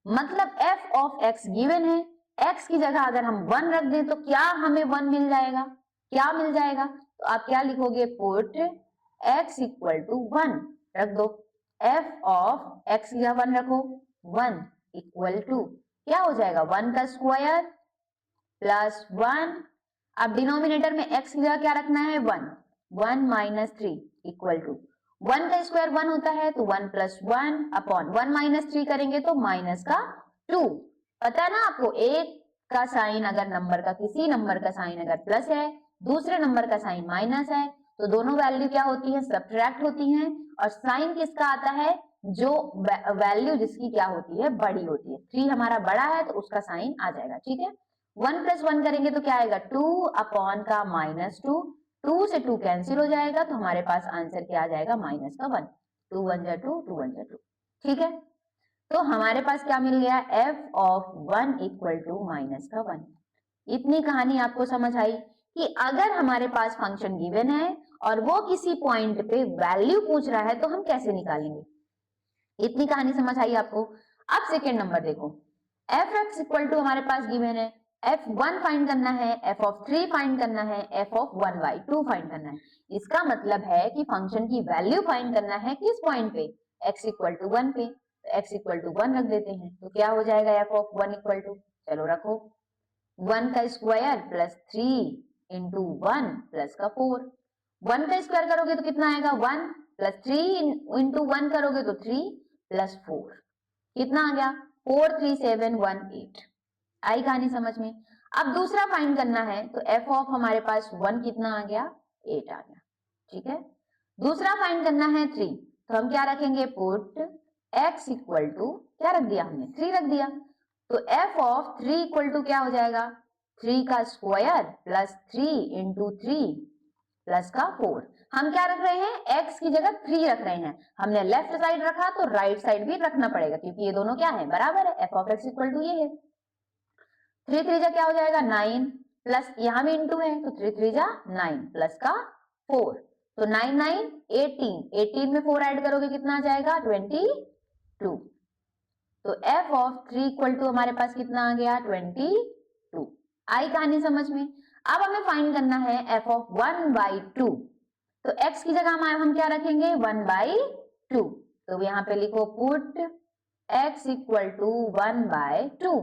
मतलब f ऑफ x गिवन है, x की जगह अगर हम 1 रख दें तो क्या हमें 1 मिल जाएगा? क्या मिल जाएगा? तो आप क्या लिखोगे, पुट x इक्वल टू 1 रख दो, f ऑफ x की जगह 1 रखो, 1 इक्वल टू क्या हो जाएगा, 1 का स्क्वायर प्लस 1, अब डिनोमिनेटर में x की जगह क्या रखना है, 1, 1 माइनस 3 इक्वल टू 1 का स्क्वायर 1 होता है, तो 1 प्लस 1 अपॉन 1 माइनस 3 करेंगे तो माइनस का 2। पता है ना आपको, एक का साइन अगर नंबर का, किसी नंबर का साइन अगर प्लस है, दूसरे नंबर का साइन माइनस है, तो दोनों वैल्यू क्या होती है, सब्ट्रैक्ट होती हैं। और साइन किसका आता है, जो वैल्यू जिसकी क्या होती है, बड़ी होती है। 3 हमारा बड़ा है तो उसका साइन आ जाएगा। ठीक है, 1 प्लस 1 करेंगे तो क्या आएगा, 2 अपॉन का माइनस 2, 2 से 2 कैंसिल हो जाएगा, तो हमारे पास आंसर क्या आ जाएगा, माइनस का 1, 2 1 जा 2, 2 1 जा 2। ठीक है, तो हमारे पास क्या मिल गया, f of 1 equal to minus का 1। इतनी कहानी आपको समझ आई कि अगर हमारे पास फंक्शन गिवन है और वो किसी पॉइंट पे वैल्यू पूछ रहा है तो हम कैसे निकालेंगे। इतनी कहानी समझ आई आपको। अब सेकेंड नंबर देखो, एफ एक्स इक्वल टू हमारे पास गिवन है, f1 फाइंड करना है, f ऑफ 3 फाइंड करना है, f ऑफ 1/2 फाइंड करना है। इसका मतलब है कि फंक्शन की वैल्यू फाइंड करना है किस पॉइंट पे, x इक्वल टू 1 पे। तो x इक्वल टू 1 रख देते हैं, तो क्या हो जाएगा, f ऑफ 1 इक्वल टू, चलो रखो, 1 का स्क्वायर प्लस 3 इंटू 1 प्लस का 4। 1 का स्क्वायर करोगे तो कितना आएगा, 1 प्लस 3 इंटू 1 करोगे तो 3 प्लस 4, कितना आ गया, 4 3 7 1 8। आई कहानी समझ में। अब दूसरा फाइंड करना है, तो f ऑफ हमारे पास 1 कितना आ गया, 8 आ गया। ठीक है, दूसरा फाइंड करना है 3, तो हम क्या रखेंगे, पुट x इक्वल टू क्या रख दिया हमने, 3 रख दिया। तो f ऑफ 3 इक्वल टू क्या हो जाएगा, 3 का स्क्वायर प्लस 3 इंटू 3 प्लस का 4। हम क्या रख रहे हैं, x की जगह 3 रख रहे हैं। हमने लेफ्ट साइड रखा तो राइट साइड भी रखना पड़ेगा, क्योंकि ये दोनों क्या है, बराबर है। f of x equal to ये है, 3 3 जा क्या हो जाएगा, 9 प्लस यहाँ भी इंटू है तो 3 3 जा 9 प्लस का 4, तो 9 9 18, 18 में 4 ऐड करोगे कितना आ जाएगा, 22। तो f ऑफ 3 इक्वल टू हमारे पास कितना आ गया, 22। आई कहानी समझ में। अब हमें फाइंड करना है f ऑफ 1/2, तो x की जगह हम क्या रखेंगे, 1/2। तो यहाँ पे लिखो पुट x इक्वल टू 1/2,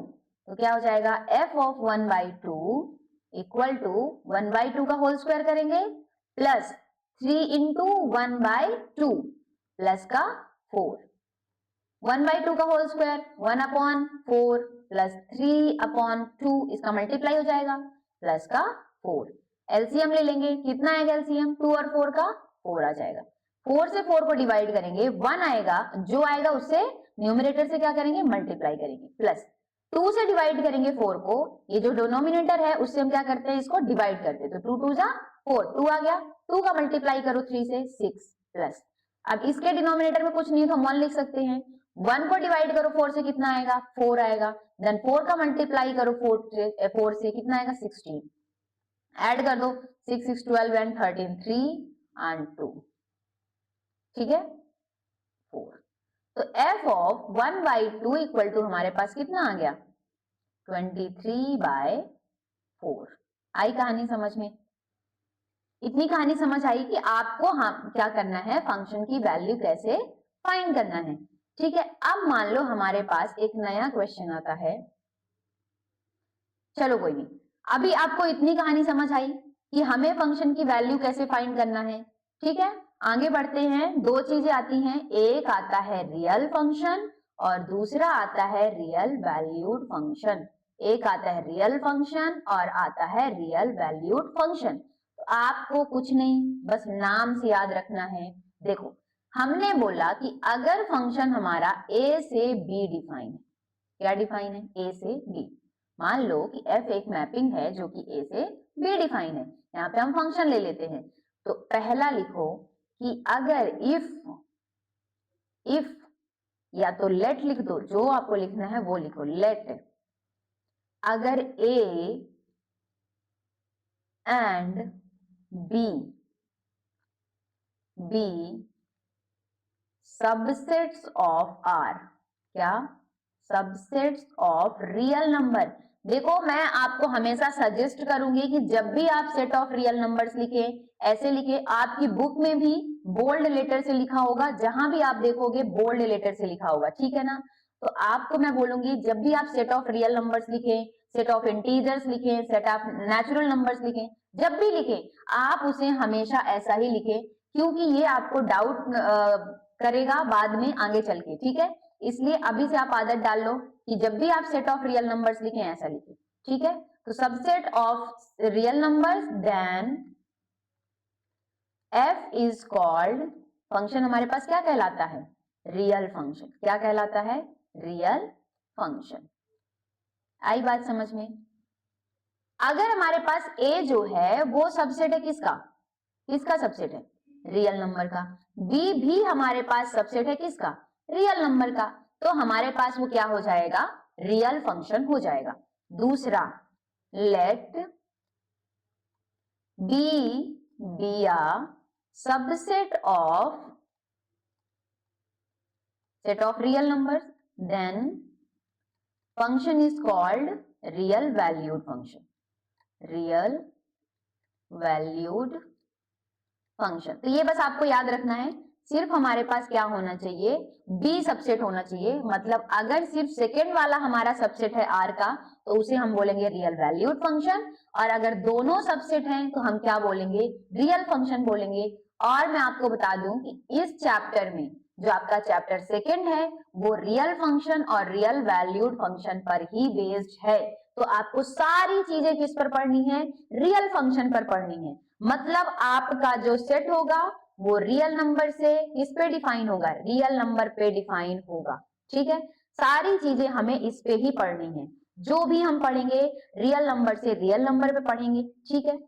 तो क्या हो जाएगा, f ऑफ 1/2 इक्वल टू 1/2 का होल स्क्वायर करेंगे प्लस 3 इंटू 1/2 प्लस का 4, 1/2 का whole square 1 upon 4 plus 3 upon 2, इसका मल्टीप्लाई हो जाएगा प्लस का 4। एलसीएम ले लेंगे, कितना आएगा एलसीएम, 2 और 4 का 4 आ जाएगा। 4 से 4 को डिवाइड करेंगे, 1 आएगा, जो आएगा उससे न्यूमरेटर से क्या करेंगे, मल्टीप्लाई करेंगे, प्लस 2 से डिवाइड करेंगे 4 को, ये जो डिनोमिनेटर है उससे हम क्या करते हैं, इसको डिवाइड करते हैं, तो 2 2 जा 4, 2 आ गया, 2 का मल्टीप्लाई करो 3 से 6 प्लस अब इसके डिनोमिनेटर में कुछ नहीं है तो हम 1 लिख सकते हैं। 1 को डिवाइड करो 4 से कितना आएगा, 4 आएगा। देन 4 का मल्टीप्लाई करो 4 से कितना आएगा, 16। ऐड कर दो 6 6 12 एंड 13 3 एंड 2, ठीक है 4। तो f ऑफ 1/2 इक्वल टू हमारे पास कितना आ गया, 23/4। आई कहानी समझ में? इतनी कहानी समझ आई कि आपको क्या करना है, फंक्शन की वैल्यू कैसे फाइंड करना है, ठीक है। अब मान लो हमारे पास एक नया क्वेश्चन आता है, चलो कोई नहीं, अभी आपको इतनी कहानी समझ आई कि हमें फंक्शन की वैल्यू कैसे फाइंड करना है, ठीक है। आगे बढ़ते हैं, दो चीजें आती हैं, एक आता है रियल फंक्शन और दूसरा आता है रियल वैल्यूड फंक्शन। एक आता है रियल फंक्शन और आता है रियल वैल्यूड फंक्शन। तो आपको कुछ नहीं, बस नाम से याद रखना है। देखो हमने बोला कि अगर फंक्शन हमारा a से b डिफाइन है, क्या डिफाइन है, a से b। मान लो कि f एक मैपिंग है जो कि a से b डिफाइन है। यहाँ पे हम फंक्शन ले लेते हैं। तो पहला लिखो कि अगर इफ या तो लेट लिख दो, जो आपको लिखना है वो लिखो, लेट अगर a and b subsets of r, क्या, सबसेट्स ऑफ रियल नंबर। देखो मैं आपको हमेशा सजेस्ट करूंगी कि जब भी आप सेट ऑफ रियल नंबर्स लिखे ऐसे लिखे, आपकी बुक में भी बोल्ड लेटर से लिखा होगा, जहां भी आप देखोगे बोल्ड लेटर से लिखा होगा, ठीक है ना। तो आपको मैं बोलूंगी जब भी आप सेट ऑफ रियल नंबर्स लिखें, सेट ऑफ इंटीजर्स लिखें, सेट ऑफ नेचुरल नंबर्स लिखें, जब भी लिखें आप उसे हमेशा ऐसा ही लिखें, क्योंकि ये आपको डाउट करेगा बाद में आगे चल के, ठीक है। इसलिए अभी से आप आदत डाल लो कि जब भी आप सेट ऑफ रियल नंबर्स लिखें ऐसा लिखें, ठीक है। तो subset of real numbers, then f is called, function हमारे पास क्या कहलाता है, रियल फंक्शन। क्या कहलाता है, रियल फंक्शन। आई बात समझ में? अगर हमारे पास a जो है वो सबसेट है किसका, किसका सबसेट है, रियल नंबर का। b भी हमारे पास सबसेट है किसका, रियल नंबर का। तो हमारे पास वो क्या हो जाएगा, रियल फंक्शन हो जाएगा। दूसरा, late b be a subset of set of real numbers, then function is called real valued function, real valued function। तो ये बस आपको याद रखना है, सिर्फ हमारे पास क्या होना चाहिए, b सबसेट होना चाहिए। मतलब अगर सिर्फ सेकेंड वाला हमारा सबसेट है r का तो उसे हम बोलेंगे रियल वैल्यूड फंक्शन, और अगर दोनों सबसेट हैं तो हम क्या बोलेंगे, रियल फंक्शन बोलेंगे। और मैं आपको बता दूं कि इस चैप्टर में जो आपका चैप्टर सेकेंड है वो रियल फंक्शन और रियल वैल्यूड फंक्शन पर ही बेस्ड है। तो आपको सारी चीजें किस पर पढ़नी है, रियल फंक्शन पर पढ़नी है। मतलब आपका जो सेट होगा वो रियल नंबर से किस पे डिफाइन होगा, रियल नंबर पे डिफाइन होगा, ठीक है। सारी चीजें हमें इस पे ही पढ़नी है, जो भी हम पढ़ेंगे रियल नंबर से रियल नंबर पे पढ़ेंगे, ठीक है।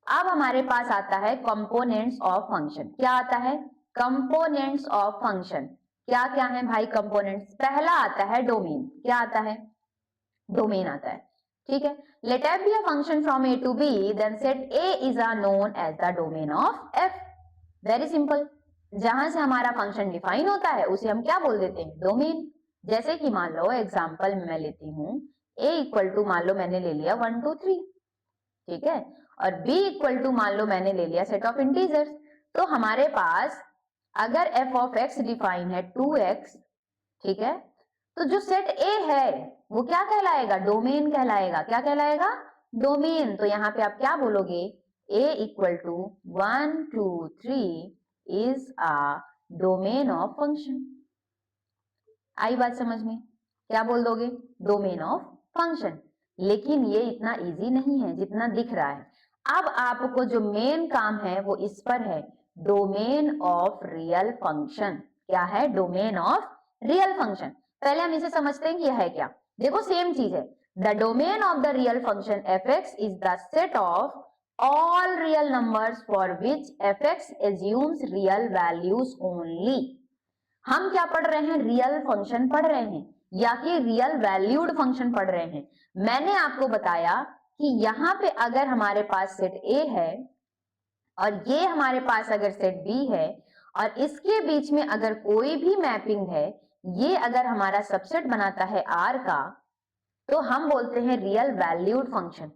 अब हमारे पास आता है कंपोनेंट्स ऑफ फंक्शन। क्या आता है, कंपोनेंट्स ऑफ फंक्शन। क्या क्या है भाई कंपोनेंट्स? पहला आता है डोमेन। क्या आता है, डोमेन आता है, ठीक है। Let f be a function from a to b, then set a is known as the domain of f। Very simple, जहां से हमारा फंक्शन डिफाइन होता है उसे हम क्या बोल देते हैं, डोमेन। जैसे कि मान लो एग्जांपल मैं लेती हूं, a इक्वल टू मान लो मैंने ले लिया 1 2 3, ठीक है, और b इक्वल टू मान लो मैंने ले लिया सेट ऑफ इंटीजर्स। तो हमारे पास अगर f ऑफ x डिफाइन है 2x, ठीक है, तो जो सेट a है वो क्या कहलाएगा, डोमेन कहलाएगा। क्या कहलाएगा, डोमेन। तो यहाँ पे आप क्या बोलोगे, a equal to 1 2 3 is a domain of function. आई बात समझ में? क्या बोल दोगे, डोमेन ऑफ फंक्शन। लेकिन ये इतना इजी नहीं है जितना दिख रहा है। अब आपको जो मेन काम है वो इस पर है, डोमेन ऑफ रियल फंक्शन। क्या है, डोमेन ऑफ रियल फंक्शन। पहले हम इसे समझते हैं कि यह है क्या। देखो सेम चीज है, the domain of the real function f(x) is the set of all real numbers for which fx assumes real values only। हम क्या पढ़ रहे हैं? रियल फंक्शन पढ़ रहे हैं या कि रियल वैल्यूड फंक्शन पढ़ रहे हैं। मैंने आपको बताया कि यहाँ पे अगर हमारे पास सेट ए है और ये हमारे पास अगर सेट बी है और इसके बीच में अगर कोई भी मैपिंग है, ये अगर हमारा सबसेट बनाता है आर का, तो हम बोलते हैं रियल वैल्यूड फंक्शन।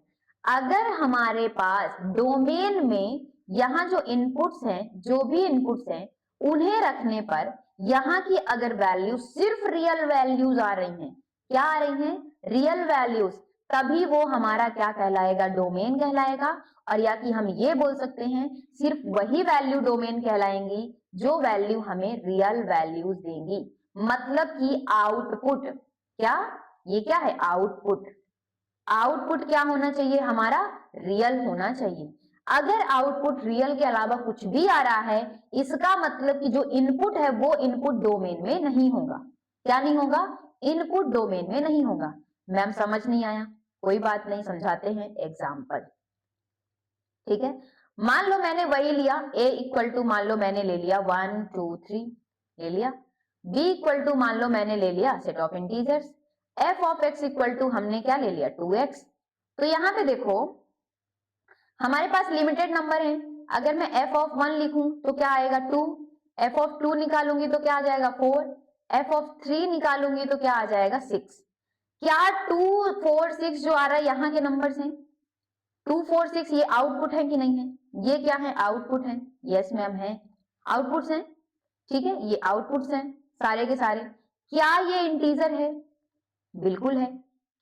अगर हमारे पास डोमेन में यहाँ जो इनपुट्स हैं, जो भी इनपुट्स हैं, उन्हें रखने पर यहाँ की अगर वैल्यू सिर्फ रियल वैल्यूज आ रही हैं, क्या आ रही हैं? रियल वैल्यूज, तभी वो हमारा क्या कहलाएगा? डोमेन कहलाएगा। और या कि हम ये बोल सकते हैं सिर्फ वही वैल्यू डोमेन कहलाएंगी जो वैल्यू हमें रियल वैल्यूज देंगी। मतलब कि आउटपुट, क्या ये क्या है? आउटपुट। आउटपुट क्या होना चाहिए? हमारा रियल होना चाहिए। अगर आउटपुट रियल के अलावा कुछ भी आ रहा है, इसका मतलब कि जो इनपुट है वो इनपुट डोमेन में नहीं होगा। क्या नहीं होगा? इनपुट डोमेन में नहीं होगा। मैम समझ नहीं आया? कोई बात नहीं, समझाते हैं एग्जाम्पल। ठीक है, मान लो मैंने वही लिया a इक्वल टू, मान लो मैंने ले लिया 1 2 3 ले लिया। b इक्वल टू मान लो मैंने ले लिया set of integers. f of x equal to हमने क्या ले लिया? 2x। तो यहाँ पे देखो हमारे पास लिमिटेड नंबर है। अगर मैं f ऑफ 1 लिखूं तो क्या आएगा? 2। f ऑफ 2 निकालूंगी तो क्या आ जाएगा? 4। f ऑफ 3 निकालूंगी तो क्या आ जाएगा? 6। क्या 2 4 6 जो आ रहा है यहाँ के नंबर्स हैं? 2 4 6 ये आउटपुट है कि नहीं है? ये क्या है? आउटपुट है। यस मैम है, आउटपुट्स हैं। ठीक है, ये आउटपुट्स हैं सारे के सारे। क्या ये इंटीजर है? बिल्कुल है।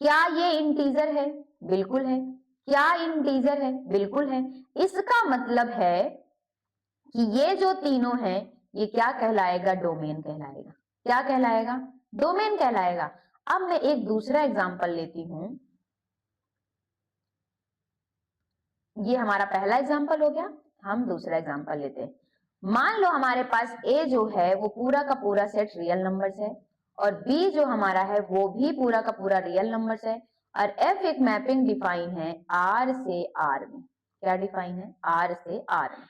क्या ये इंटीजर है? बिल्कुल है। क्या इंटीजर है? बिल्कुल है। इसका मतलब है कि ये जो तीनों हैं ये क्या कहलाएगा? डोमेन कहलाएगा। क्या कहलाएगा? डोमेन कहलाएगा। अब मैं एक दूसरा एग्जांपल लेती हूं। ये हमारा पहला एग्जांपल हो गया, हम दूसरा एग्जांपल लेते हैं। मान लो हमारे पास ए जो है वो पूरा का पूरा सेट रियल नंबर्स है और बी जो हमारा है वो भी पूरा का पूरा रियल नंबर्स है और एफ एक मैपिंग डिफाइन है आर से आर में। क्या डिफाइन है? आर से आर में।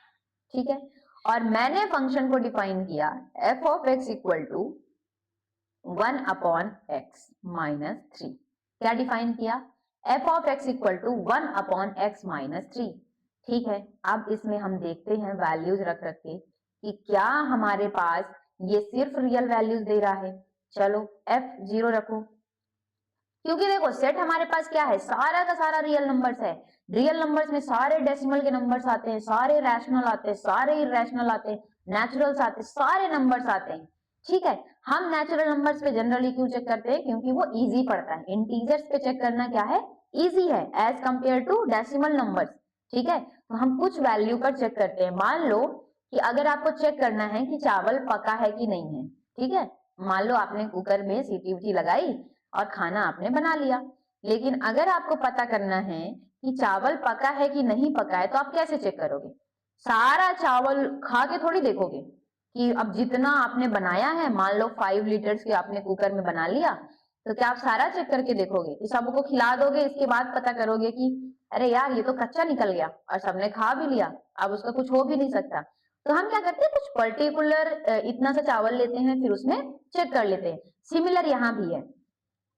ठीक है, और मैंने फंक्शन को डिफाइन किया f of x equal to 1 upon x minus 3। क्या डिफाइन किया? F of x equal to 1 upon x minus 3। ठीक है, अब इसमें हम देखते हैं वैल्यूज रख रख के कि क्या हमारे पास ये सिर्फ रियल वैल्यूज दे रहा है। चलो f0 रखो, क्योंकि देखो सेट हमारे पास क्या है? सारा का सारा रियल नंबर्स है। रियल नंबर्स में सारे डेसिमल के नंबर्स आते हैं, सारे रैशनल आते हैं, सारे इरेशनल आते हैं, नेचुरल्स आते हैं, सारे नंबर्स आते हैं। ठीक है, हम नेचुरल नंबर्स पे जनरली क्यों चेक करते हैं? क्योंकि वो इजी पड़ता है। इंटीजर्स पे चेक करना क्या है? इजी है as compare to decimal numbers. ठीक है, तो हम कुछ वैल्यू पर चेक करते हैं। मान लो कि अगर आपको चेक करना है कि चावल पका है कि नहीं है, ठीक है, मान लो आपने कुकर में सीटी उटी लगाई और खाना आपने बना लिया, लेकिन अगर आपको पता करना है कि चावल पका है कि नहीं पका है तो आप कैसे चेक करोगे? सारा चावल खा के थोड़ी देखोगे कि अब जितना आपने बनाया है, मान लो 5 लीटर्स के आपने कुकर में बना लिया, तो क्या आप सारा चेक करके देखोगे कि सबको खिला दोगे? इसके बाद पता करोगे कि अरे यार ये तो कच्चा निकल गया और सबने खा भी लिया, अब उसका कुछ हो भी नहीं सकता। तो हम क्या करते हैं? कुछ पर्टिकुलर इतना सा चावल लेते हैं, फिर उसमें चेक कर लेते हैं। सिमिलर यहाँ भी है,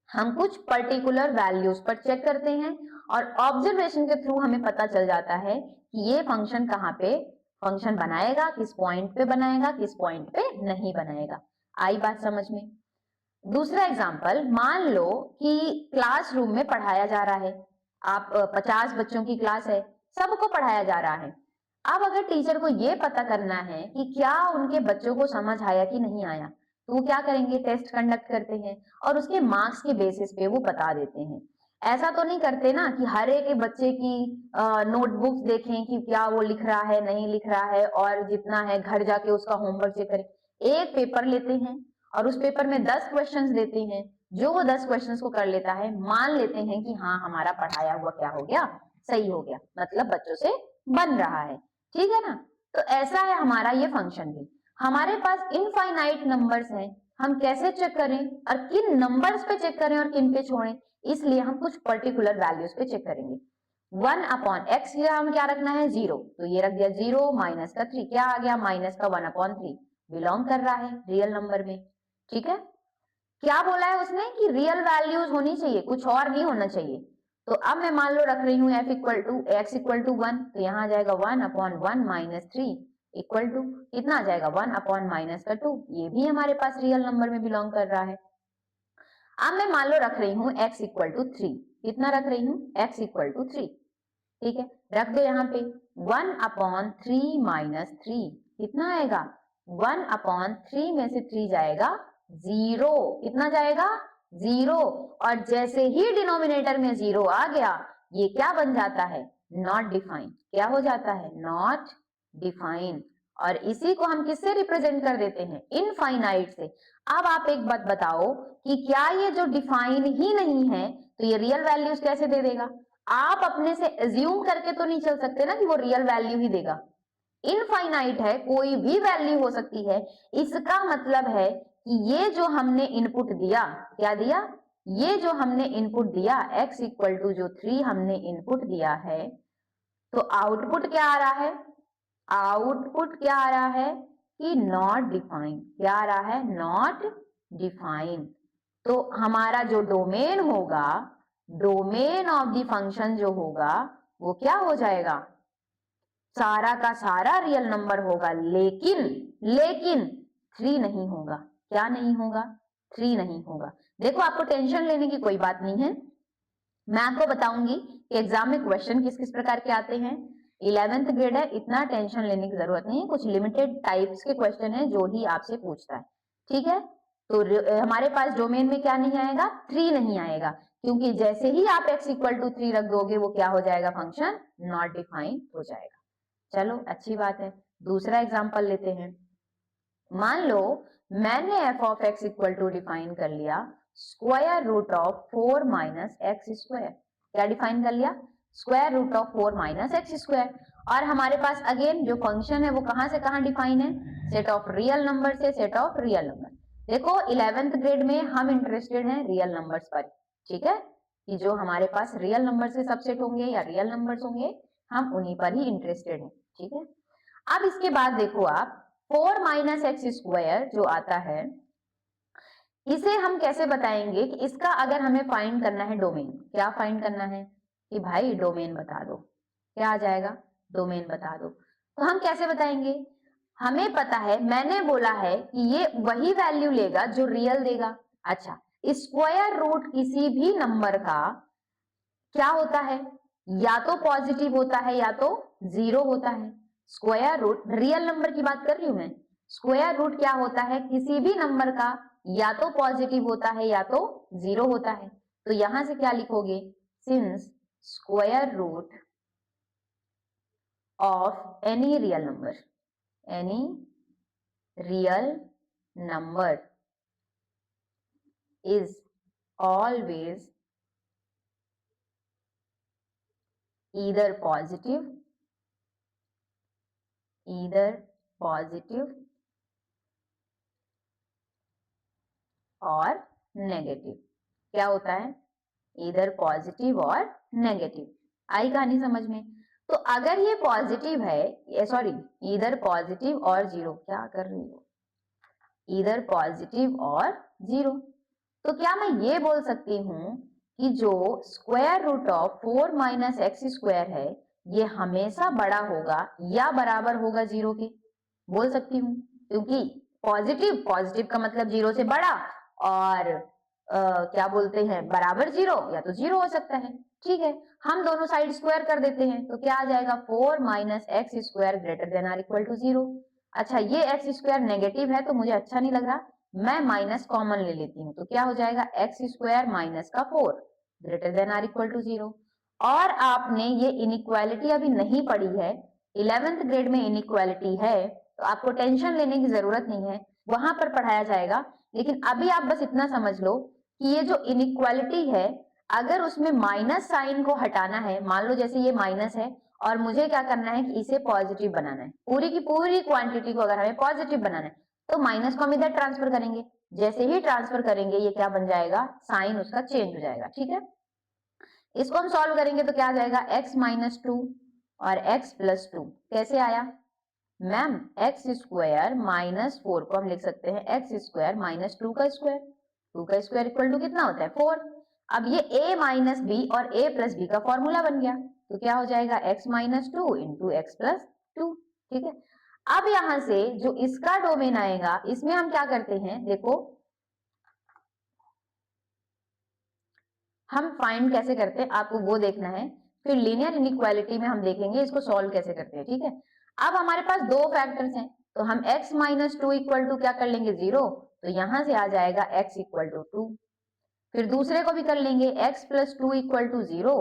हम कुछ पर्टिकुलर वैल्यूज पर चेक करते हैं और ऑब्जर्वेशन के थ्रू हमें पता चल जाता है कि ये फंक्शन कहाँ पे फंक्शन बनाएगा, किस पॉइंट पे बनाएगा, किस पॉइंट पे नहीं बनाएगा। आई बात समझ में? दूसरा एग्जांपल, मान लो कि क्लासरूम में पढ़ाया जा रहा है, आप 50 बच्चों की क्लास है, सबको पढ़ाया जा रहा है। अब अगर टीचर को ये पता करना है कि क्या उनके बच्चों को समझ आया कि नहीं आया, तो वो क्या करेंगे? टेस्ट कंडक्ट करते हैं और उसके मार्क्स के बेसिस पे वो बता देते हैं। ऐसा तो नहीं करते ना कि हर एक बच्चे की नोटबुक्स देखें कि क्या वो लिख रहा है नहीं लिख रहा है और जितना है घर जाके उसका होमवर्क चेक करें। एक पेपर लेते हैं और उस पेपर में 10 क्वेश्चंस देते हैं। जो वो 10 क्वेश्चंस को कर लेता है, मान लेते हैं कि हाँ हमारा पढ़ाया हुआ क्या हो गया? सही हो गया, मतलब बच्चों से बन रहा है। ठीक है ना? तो ऐसा है हमारा ये फंक्शन भी। हमारे पास इनफाइनाइट नंबर्स हैं, हम कैसे चेक करें और किन नंबर्स पे चेक करें और किन पे छोड़ें, इसलिए हम कुछ पर्टिकुलर वैल्यूज पे चेक करेंगे। 1 अपॉन एक्स हम क्या रखना है 0, तो ये रख दिया 0 माइनस का 3, क्या आ गया माइनस का 1 अपॉन 3, बिलोंग कर रहा है रियल नंबर में। ठीक है, क्या बोला है उसने कि रियल वैल्यूज होनी चाहिए, कुछ और नहीं होना चाहिए। तो अब मैं मान लो रख रही हूँ f equal to x equal to 1, तो यहाँ आ जाएगा 1 अपॉन 1 माइनस 3 इक्वल टू कितना आ जाएगा 1 अपॉन माइनस का 2, ये भी हमारे पास रियल नंबर में बिलोंग कर रहा है। अब मैं मान लो रख रही हूँ x इक्वल टू 3, कितना रख रही हूँ x इक्वल टू 3, ठीक है, रख दो यहाँ पे 1 अपॉन 3 माइनस 3 कितना आएगा 1 अपॉन 3 में से 3 जाएगा 0, कितना जाएगा 0, और जैसे ही डिनोमिनेटर में 0 आ गया ये क्या बन जाता है नॉट डिफाइंड, क्या हो जाता है नॉट डिफाइंड, और इसी को हम किससे रिप्रेजेंट कर देते हैं इनफाइनाइट से। अब आप एक बात बताओ कि क्या ये जो डिफाइन ही नहीं है तो ये रियल वैल्यूज कैसे दे देगा। आप अपने से एज्यूम करके तो नहीं चल सकते ना कि वो रियल वैल्यू ही देगा, इनफाइनाइट है, कोई भी वैल्यू हो सकती है। इसका मतलब है कि ये जो हमने इनपुट दिया, क्या दिया, ये जो हमने इनपुट दिया x इक्वल टू जो 3 हमने इनपुट दिया है, तो आउटपुट क्या आ रहा है, आउटपुट क्या आ रहा है कि नॉट डिफाइंड, क्या आ रहा है नॉट डिफाइंड। तो हमारा जो डोमेन होगा, डोमेन ऑफ द फंक्शन जो होगा वो क्या हो जाएगा, सारा का सारा रियल नंबर होगा, लेकिन लेकिन 3 नहीं होगा, क्या नहीं होगा 3 नहीं होगा। देखो आपको टेंशन लेने की कोई बात नहीं है, मैं आपको बताऊंगी कि एग्जाम में क्वेश्चन किस किस प्रकार के आते हैं। 11th ग्रेड है, इतना टेंशन लेने की जरूरत नहीं है, कुछ लिमिटेड टाइप्स के क्वेश्चन है जो ही आपसे पूछता है। ठीक है, तो हमारे पास डोमेन में क्या नहीं आएगा 3 नहीं आएगा, क्योंकि जैसे ही आप x इक्वल टू 3 रख दोगे वो क्या हो जाएगा फंक्शन नॉट डिफाइंड हो जाएगा। चलो अच्छी बात है, दूसरा एग्जाम्पल लेते हैं। मान लो मैंने f of x equal to define कर लिया square root of 4 minus x square, क्या डिफाइन कर लिया square root of 4 minus x square, और हमारे पास अगेन जो फंक्शन है वो कहां से कहां डिफाइन है, सेट ऑफ रियल नंबर से सेट ऑफ रियल नंबर। देखो 11th ग्रेड में हम इंटरेस्टेड हैं रियल नंबर्स पर, ठीक है, कि जो हमारे पास रियल नंबर से सबसेट होंगे या रियल नंबर्स होंगे हम उन्हीं पर ही इंटरेस्टेड हैं। ठीक है, अब इसके बाद देखो आप 4 माइनस एक्स स्क्वायर जो आता है इसे हम कैसे बताएंगे कि इसका अगर हमें फाइंड करना है डोमेन, क्या फाइंड करना है कि भाई डोमेन बता दो, क्या आ जाएगा डोमेन बता दो, तो हम कैसे बताएंगे, हमें पता है मैंने बोला है कि ये वही वैल्यू लेगा जो रियल देगा। अच्छा, स्क्वायर रूट किसी भी नंबर का क्या होता है, या तो पॉजिटिव होता है या तो जीरो होता है। स्क्वायर रूट रियल नंबर की बात कर रही हूं मैं, स्क्वायर रूट क्या होता है किसी भी नंबर का या तो पॉजिटिव होता है या तो जीरो होता है। तो यहां से क्या लिखोगे, since square root of any real number, any real number is always either positive और नेगेटिव, क्या होता है इधर पॉजिटिव और नेगेटिव, आई कहानी समझ में। तो अगर ये पॉजिटिव है, सॉरी इधर पॉजिटिव और जीरो, क्या कर रही हो इधर पॉजिटिव और जीरो, तो क्या मैं ये बोल सकती हूं कि जो square root of 4 minus x square है ये हमेशा बड़ा होगा या बराबर होगा जीरो के, बोल सकती हूँ, क्योंकि पॉजिटिव पॉजिटिव का मतलब जीरो से बड़ा, और क्या बोलते हैं बराबर जीरो या तो जीरो हो सकता है। ठीक है, हम दोनों साइड स्क्वायर कर देते हैं तो क्या आ जाएगा 4 minus x square greater than or equal to zero. अच्छा, ये एक्स स्क्वायर नेगेटिव है तो मुझे अच्छा नहीं लग रहा, मैं माइनस कॉमन ले लेती हूँ, तो क्या हो जाएगा एक्स स्क्वायर माइनस का 4 greater than or equal to zero. और आपने ये इनइक्वालिटी अभी नहीं पढ़ी है, 11th ग्रेड में इनइक्वालिटी है तो आपको टेंशन लेने की जरूरत नहीं है, वहां पर पढ़ाया जाएगा। लेकिन अभी आप बस इतना समझ लो कि ये जो इनइक्वालिटी है अगर उसमें माइनस साइन को हटाना है, मान लो जैसे ये माइनस है और मुझे क्या करना है कि इसे पॉजिटिव बनाना है, पूरी की पूरी क्वांटिटी को अगर हमें पॉजिटिव बनाना है तो माइनस को हम इधर ट्रांसफर करेंगे, जैसे ही ट्रांसफर करेंगे ये क्या बन जाएगा साइन उसका चेंज हो जाएगा। ठीक है, इसको हम सॉल्व करेंगे तो क्या आ जाएगा, x माइनस 2 और x प्लस 2। कैसे आया मैम, एक्स स्क्वायर माइनस 4 को हम लिख सकते हैं एक्स स्क्वायर माइनस 2 का स्क्वायर। 2 का स्क्वायर इक्वल टू कितना होता है 4। अब ये a माइनस बी और a प्लस बी का फॉर्मूला बन गया, तो क्या हो जाएगा x minus 2 into x plus 2। ठीक है, अब यहां से जो इसका डोमेन आएगा इसमें हम क्या करते हैं, देखो हम फाइंड कैसे करते हैं आपको वो देखना है, फिर लीनियर इनइक्वालिटी में हम देखेंगे इसको सॉल्व कैसे करते हैं। ठीक है, अब हमारे पास दो फैक्टर्स हैं, तो हम x माइनस 2 इक्वल टू क्या कर लेंगे 0, तो यहां से आ जाएगा x इक्वल टू 2। फिर दूसरे को भी कर लेंगे x प्लस 2 इक्वल टू 0,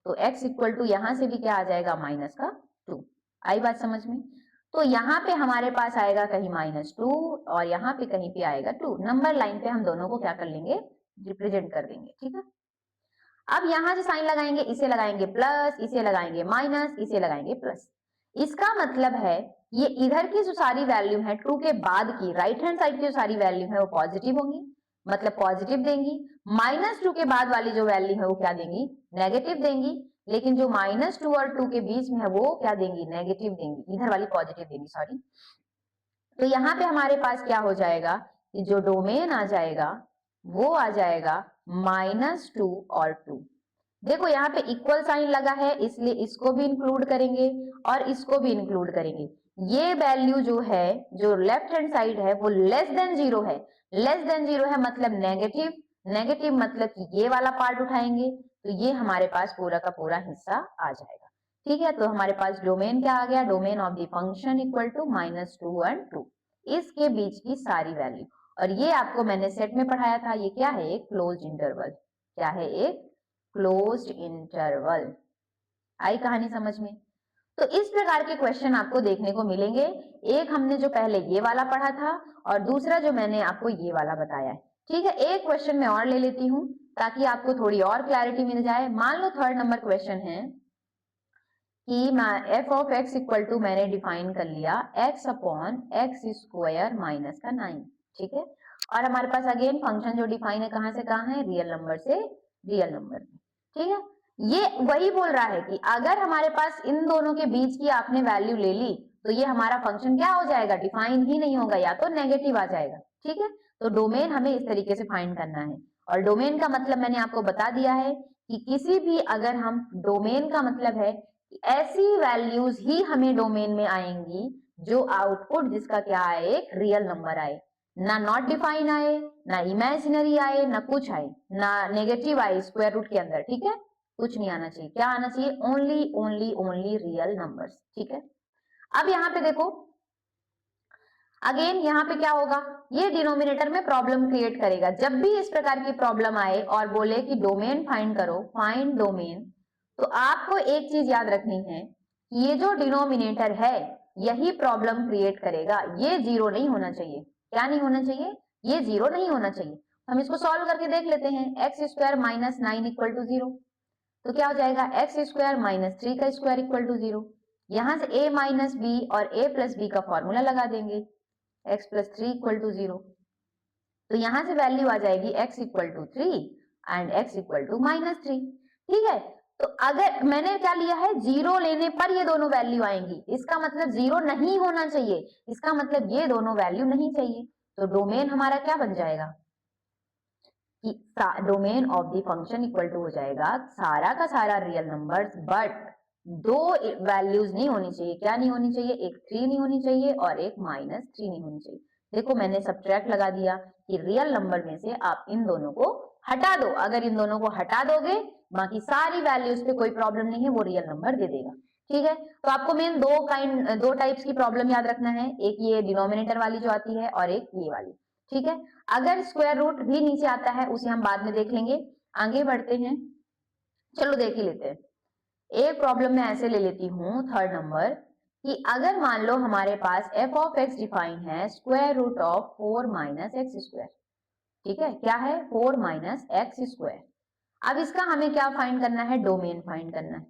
तो x इक्वल टू यहां से भी क्या आ जाएगा माइनस का 2। आई बात समझ में? तो यहाँ पे हमारे पास आएगा कहीं माइनस 2 और यहाँ पे कहीं पे आएगा 2। नंबर लाइन पे हम दोनों को क्या कर लेंगे, रिप्रेजेंट कर देंगे। ठीक है, अब यहां से साइन लगाएंगे, इसे लगाएंगे प्लस, इसे लगाएंगे माइनस, इसे लगाएंगे प्लस। इसका मतलब है ये इधर की जो सारी वैल्यू है 2 के बाद की राइट हैंड साइड की जो सारी वैल्यू है वो पॉजिटिव होंगी, मतलब पॉजिटिव देंगी। माइनस 2 के बाद वाली जो वैल्यू है वो क्या देंगी, नेगेटिव देंगी। लेकिन जो माइनस 2 और 2 के बीच में है वो क्या देंगी, नेगेटिव देंगी, इधर वाली पॉजिटिव देंगी, सॉरी। तो यहाँ पे हमारे पास क्या हो जाएगा कि जो डोमेन आ जाएगा वो आ जाएगा -2 और 2। देखो यहाँ पे इक्वल साइन लगा है इसलिए इसको भी इंक्लूड करेंगे और इसको भी इंक्लूड करेंगे। ये वैल्यू जो है, जो लेफ्ट हैंड साइड है वो लेस देन 0 है। लेस देन 0 है मतलब नेगेटिव, नेगेटिव मतलब कि ये वाला पार्ट उठाएंगे तो ये हमारे पास पूरा का पूरा हिस्सा आ जाएगा। ठीक है, तो हमारे पास डोमेन क्या आ गया, domain of the function equal to -2 and 2, इसके बीच की सारी वैल्यू। और ये आपको मैंने सेट में पढ़ाया था, ये क्या है, एक क्लोज्ड इंटरवल। क्या है, एक क्लोज्ड इंटरवल। आई कहानी समझ में? तो इस प्रकार के क्वेश्चन आपको देखने को मिलेंगे। एक हमने जो पहले ये वाला पढ़ा था और दूसरा जो मैंने आपको ये वाला बताया है। ठीक है, एक क्वेश्चन मैं और ले लेती हूं ताकि आपको थोड़ी और क्लैरिटी मिल जाए। मान लो 3rd नंबर क्वेश्चन है कि f of x equal to मैंने डिफाइन कर लिया x upon x square minus का 9। ठीक है, और हमारे पास अगेन फंक्शन जो डिफाइन है कहां से कहां है, रियल नंबर से रियल नंबर में। ठीक है, ये वही बोल रहा है कि अगर हमारे पास इन दोनों के बीच की आपने वैल्यू ले ली तो ये हमारा फंक्शन क्या हो जाएगा, डिफाइन ही नहीं होगा, या तो नेगेटिव आ जाएगा। ठीक है, तो डोमेन हमें इस तरीके से फाइंड करना है। और डोमेन का मतलब मैंने आपको बता दिया है कि किसी भी, अगर हम डोमेन का मतलब है ऐसी वैल्यूज ही हमें डोमेन में आएंगी जो आउटपुट जिसका क्या आए, एक रियल नंबर आए, ना नॉट डिफाइन आए, ना इमेजिनरी आए, ना कुछ आए, ना नेगेटिव आए स्क्वायर रूट के अंदर। ठीक है, कुछ नहीं आना चाहिए। क्या आना चाहिए, only only only real numbers. ठीक है, अब यहाँ पे देखो अगेन यहाँ पे क्या होगा, ये डिनोमिनेटर में प्रॉब्लम क्रिएट करेगा। जब भी इस प्रकार की प्रॉब्लम आए और बोले कि डोमेन फाइंड करो, फाइंड डोमेन, तो आपको एक चीज याद रखनी है कि ये जो डिनोमिनेटर है यही प्रॉब्लम क्रिएट करेगा। ये 0 नहीं होना चाहिए। क्या नहीं होना चाहिए, ये 0 नहीं होना चाहिए। हम इसको सॉल्व करके देख लेते हैं। X square minus 9 equal to 0, तो क्या हो जाएगा, एक्स स्क्वायर माइनस 3 का स्क्वायर इक्वल टू 0। यहां से a माइनस बी और a प्लस बी का फॉर्मूला लगा देंगे, x प्लस 3 इक्वल टू 0। तो यहां से वैल्यू आ जाएगी x equal to 3 and x equal to -3। ठीक है, तो अगर मैंने क्या लिया है, 0 लेने पर ये दोनों वैल्यू आएंगी, इसका मतलब 0 नहीं होना चाहिए, इसका मतलब ये दोनों वैल्यू नहीं चाहिए। तो डोमेन हमारा क्या बन जाएगा कि domain of the function equal to हो जाएगा सारा का सारा रियल नंबर्स, बट दो वैल्यूज नहीं होनी चाहिए। क्या नहीं होनी चाहिए, एक 3 नहीं होनी चाहिए और एक -3 नहीं होनी चाहिए। देखो मैंने सब्ट्रैक्ट लगा दिया कि रियल नंबर में से आप इन दोनों को हटा दो। अगर इन दोनों को हटा दोगे बाकी सारी वैल्यूज पे कोई प्रॉब्लम नहीं है, वो रियल नंबर दे देगा। ठीक है, तो आपको मेन दो टाइप्स की प्रॉब्लम याद रखना है, एक ये डिनोमिनेटर वाली जो आती है और एक ये वाली। ठीक है, अगर स्क्वायर रूट भी नीचे आता है उसे हम बाद में देख लेंगे। आगे बढ़ते हैं, चलो देख ही लेते हैं। एक प्रॉब्लम मैं ऐसे ले लेती हूँ 3rd नंबर कि अगर मान लो हमारे पास f ऑफ x डिफाइन है square root of 4 minus x square. ठीक है, क्या है, 4 माइनस एक्स स्क्वायर। अब इसका हमें क्या फाइंड करना है, डोमेन फाइंड करना है।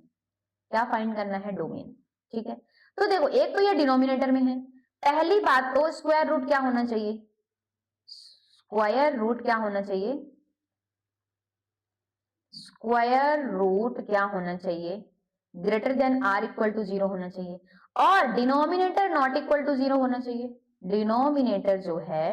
क्या फाइंड करना है, डोमेन। ठीक है, तो देखो एक तो ये डिनोमिनेटर में है, पहली बात तो स्क्वायर रूट क्या होना चाहिए, स्क्वायर रूट क्या होना चाहिए, स्क्वायर रूट क्या होना चाहिए, greater than or equal to 0 होना चाहिए, और डिनोमिनेटर नॉट इक्वल टू 0 होना चाहिए। डिनोमिनेटर जो है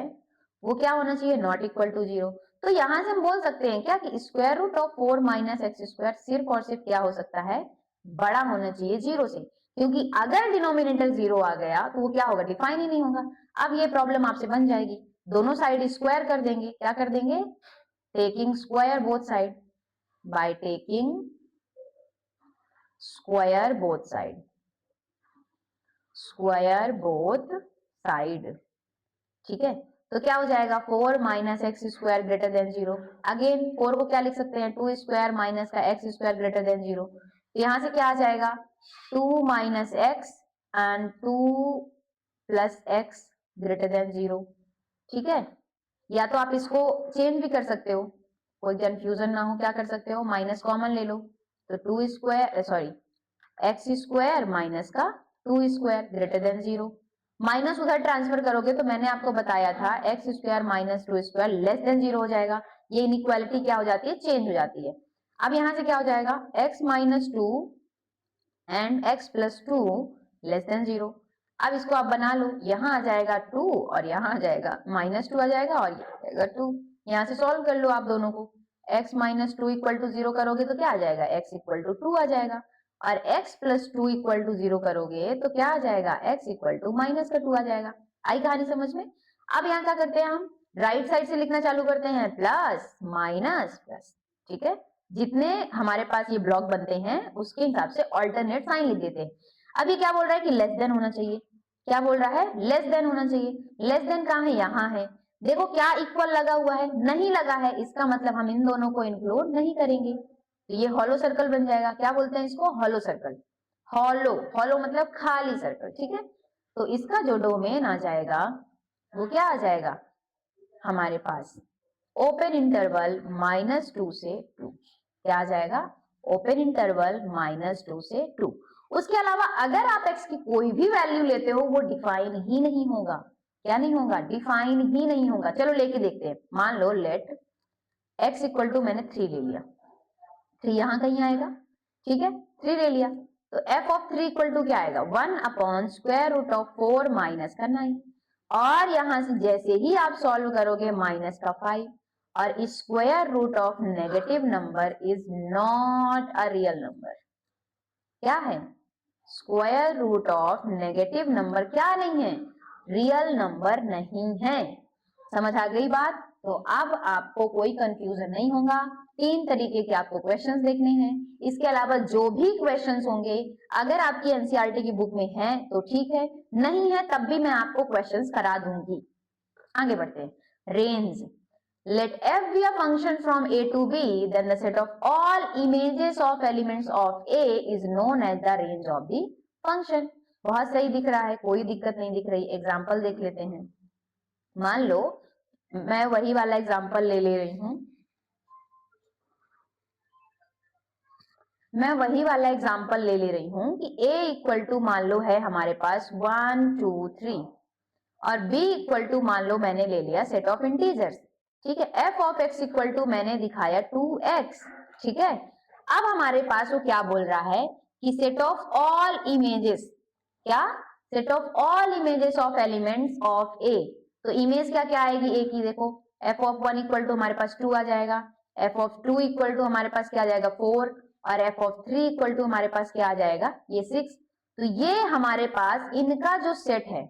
वो क्या होना चाहिए, नॉट इक्वल टू 0। तो यहां से हम बोल सकते हैं क्या कि square root of 4 minus x square सिर्फ और सिर्फ क्या हो सकता है, बड़ा होना चाहिए 0 से, क्योंकि अगर डिनोमिनेटर 0 आ गया तो वो क्या होगा, डिफाइन ही नहीं होगा। अब ये प्रॉब्लम आपसे बन जाएगी, दोनों साइड स्क्वायर कर देंगे, क्या कर देंगे, taking square both side, by taking square both side, square both side, ठीक है। तो क्या हो जाएगा, 4 minus x square greater then 0। Again 4 को क्या लिख सकते हैं, 2 स्क्वायर माइनस का एक्स स्क्वायर ग्रेटर देन 0। तो यहां से क्या आ जाएगा, 2 minus x and 2 plus x greater than 0, ठीक है। या तो आप इसको चेंज भी कर सकते हो, कोई कंफ्यूजन ना हो, क्या कर सकते हो, माइनस कॉमन ले लो, तो 2 square sorry x square minus का 2 स्क्वायर ग्रेटर देन 0। माइनस उधर ट्रांसफर करोगे तो मैंने आपको बताया था x square minus 2 square less than 0 हो जाएगा। ये इनइक्वालिटी क्या हो जाती है, चेंज हो जाती है। अब यहां से क्या हो जाएगा, x minus 2 and x plus 2 less than 0। अब इसको आप बना लो, यहाँ आ जाएगा 2 और यहाँ आ जाएगा माइनस 2 आ जाएगा और ये आ जाएगा 2। यहाँ से सॉल्व कर लो आप दोनों को, x माइनस 2 इक्वल टू 0 करोगे तो क्या आ जाएगा, x इक्वल टू 2 आ जाएगा, और x प्लस 2 इक्वल टू 0 करोगे तो क्या आ जाएगा, x इक्वल टू माइनस का 2 आ जाएगा। आई कहानी समझ में। अब यहाँ क्या करते हैं, हम राइट साइड से लिखना चालू करते हैं, प्लस माइनस प्लस, ठीक है। जितने हमारे पास ये ब्लॉक बनते हैं उसके हिसाब से ऑल्टरनेट साइन लिख देते हैं। अब ये क्या बोल रहा है कि लेस देन होना चाहिए, क्या बोल रहा है, लेस देन होना चाहिए। लेस देन कहाँ है, यहाँ है। देखो क्या इक्वल लगा हुआ है, नहीं लगा है, इसका मतलब हम इन दोनों को इंक्लूड नहीं करेंगे, तो ये हॉलो सर्कल बन जाएगा। क्या बोलते हैं इसको, हॉलो सर्कल। हॉलो, हॉलो मतलब खाली सर्कल, ठीक है। तो इसका जो डोमेन आ जाएगा वो क्या आ जाएगा हमारे पास, ओपन इंटरवल -2 से 2। क्या आ जाएगा, ओपन इंटरवल -2 से 2। उसके अलावा अगर आप x की कोई भी वैल्यू लेते हो वो डिफाइन ही नहीं होगा। क्या नहीं होगा, डिफाइन ही नहीं होगा। चलो लेके देखते हैं। मान लो लेट x इक्वल टू मैंने 3 ले लिया, 3 यहाँ कहीं आएगा, ठीक है, 3 ले लिया, तो f ऑफ 3 इक्वल टू क्या आएगा, 1 upon square root of 4 minus का 9। और यहां से जैसे ही आप सॉल्व करोगे माइनस का 5, और square root of negative number is not a real number. क्या है, square root of negative number क्या नहीं है, रियल नंबर नहीं है। समझ आ गई बात। तो अब आपको कोई कंफ्यूजन नहीं होगा। 3 तरीके के आपको क्वेश्चंस देखने हैं। इसके अलावा जो भी क्वेश्चंस होंगे अगर आपकी एनसीईआरटी की बुक में है तो ठीक है, नहीं है तब भी मैं आपको क्वेश्चंस करा दूंगी। आगे बढ़ते हैं। Range, let f be a function from a to b, then the set of all images of elements of a is known as the range of the function। बहुत सही दिख रहा है, कोई दिक्कत नहीं दिख रही। एग्जाम्पल देख लेते हैं। मान लो मैं वही वाला एग्जाम्पल ले रही हूं, मैं वही वाला एग्जाम्पल ले रही हूं कि a इक्वल टू मान लो है हमारे पास 1 2 3 और b इक्वल टू मान लो मैंने ले लिया सेट ऑफ इंटीजर्स, ठीक है। f of x equal to मैंने दिखाया 2x, ठीक है। अब हमारे पास वो क्या बोल रहा है कि सेट ऑफ ऑल इमेजेस, क्या, set of all images of elements of a। तो इमेज क्या क्या आएगी a की, देखो f ऑफ 1 इक्वल टू हमारे पास 2 आ जाएगा, f ऑफ 2 इक्वल टू हमारे पास क्या आ जाएगा 4, और f ऑफ 3 इक्वल टू हमारे पास क्या आ जाएगा ये 6। तो ये हमारे पास इनका जो सेट है,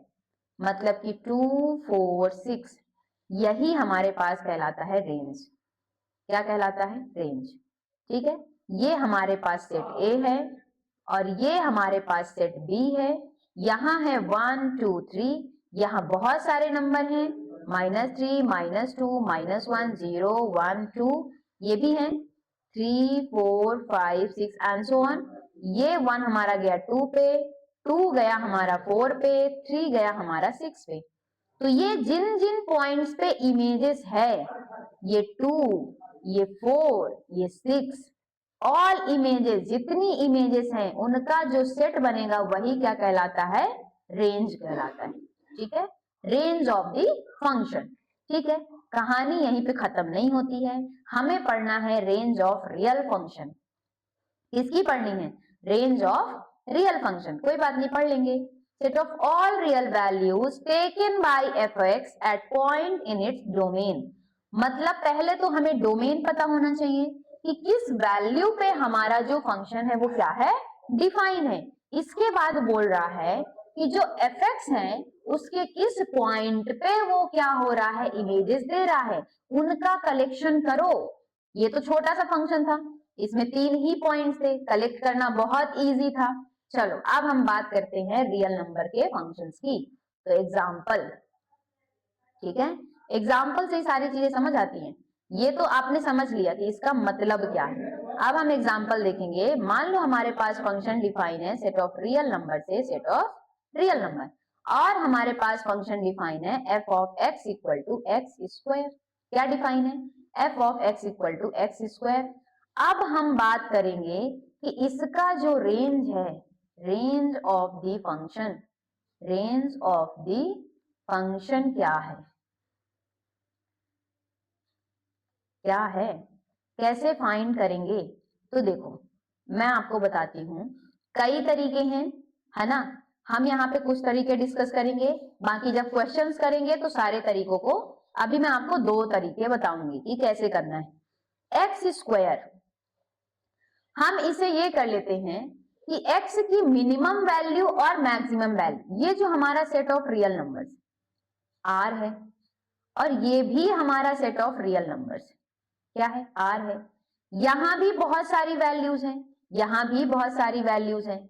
मतलब कि 2 4 6, यही हमारे पास कहलाता है रेंज। क्या कहलाता है, रेंज, ठीक है। ये हमारे पास सेट A है और ये हमारे पास सेट B है। यहाँ है 1 2 3, यहाँ बहुत सारे नंबर हैं, -3 -2 -1 0 1 2, ये भी हैं 3 4 5 6 एंड सो ऑन। ये 1 हमारा गया 2 पे, 2 गया हमारा 4 पे, 3 गया हमारा 6 पे। तो ये जिन जिन पॉइंट्स पे इमेजेस है, ये 2 ये 4 ये 6, ऑल इमेजेस, जितनी इमेजेस हैं उनका जो सेट बनेगा वही क्या कहलाता है, रेंज कहलाता है, ठीक है। रेंज ऑफ द फंक्शन, ठीक है। कहानी यहीं पे खत्म नहीं होती है, हमें पढ़ना है रेंज ऑफ रियल फंक्शन। किसकी पढ़नी है? Range of real function. कोई बात नहीं, पढ़ लेंगे। Set of all real values taken by f(x) at point in its domain. मतलब पहले तो हमें डोमेन पता होना चाहिए कि किस वैल्यू पे हमारा जो फंक्शन है वो क्या है, डिफाइन है। इसके बाद बोल रहा है कि जो f(x) है उसके किस पॉइंट पे वो क्या हो रहा है, इमेजेस दे रहा है, उनका कलेक्शन करो। ये तो छोटा सा फंक्शन था, इसमें 3 ही पॉइंट्स थे, कलेक्ट करना बहुत इजी था। चलो अब हम बात करते हैं रियल नंबर के फंक्शंस की। तो एग्जाम्पल, ठीक है, एग्जाम्पल से सारी चीजें समझ आती हैं। ये तो आपने समझ लिया कि इसका मतलब क्या है। अब हम एग्जाम्पल देखेंगे। मान लो हमारे पास फंक्शन डिफाइन है सेट ऑफ रियल नंबर से सेट ऑफ रियल नंबर, और हमारे पास फंक्शन डिफाइन है f of x equal to x square. क्या डिफाइन है? f of x equal to x square. अब हम बात करेंगे कि इसका जो रेंज है, range of the function, range of the function क्या है, क्या है, कैसे फाइंड करेंगे? तो देखो मैं आपको बताती हूं, कई तरीके हैं, है ना। हम यहाँ पे कुछ तरीके डिस्कस करेंगे, बाकी जब क्वेश्चंस करेंगे तो सारे तरीकों को, अभी मैं आपको 2 तरीके बताऊंगी कि कैसे करना है। एक्स स्क्वायर, हम इसे ये कर लेते हैं कि x की मिनिमम वैल्यू और मैक्सिमम वैल्यू, ये जो हमारा set of real numbers r है, और ये भी हमारा सेट ऑफ रियल नंबर्स क्या है, r है। यहां भी बहुत सारी वैल्यूज हैं, यहां भी बहुत सारी वैल्यूज हैं।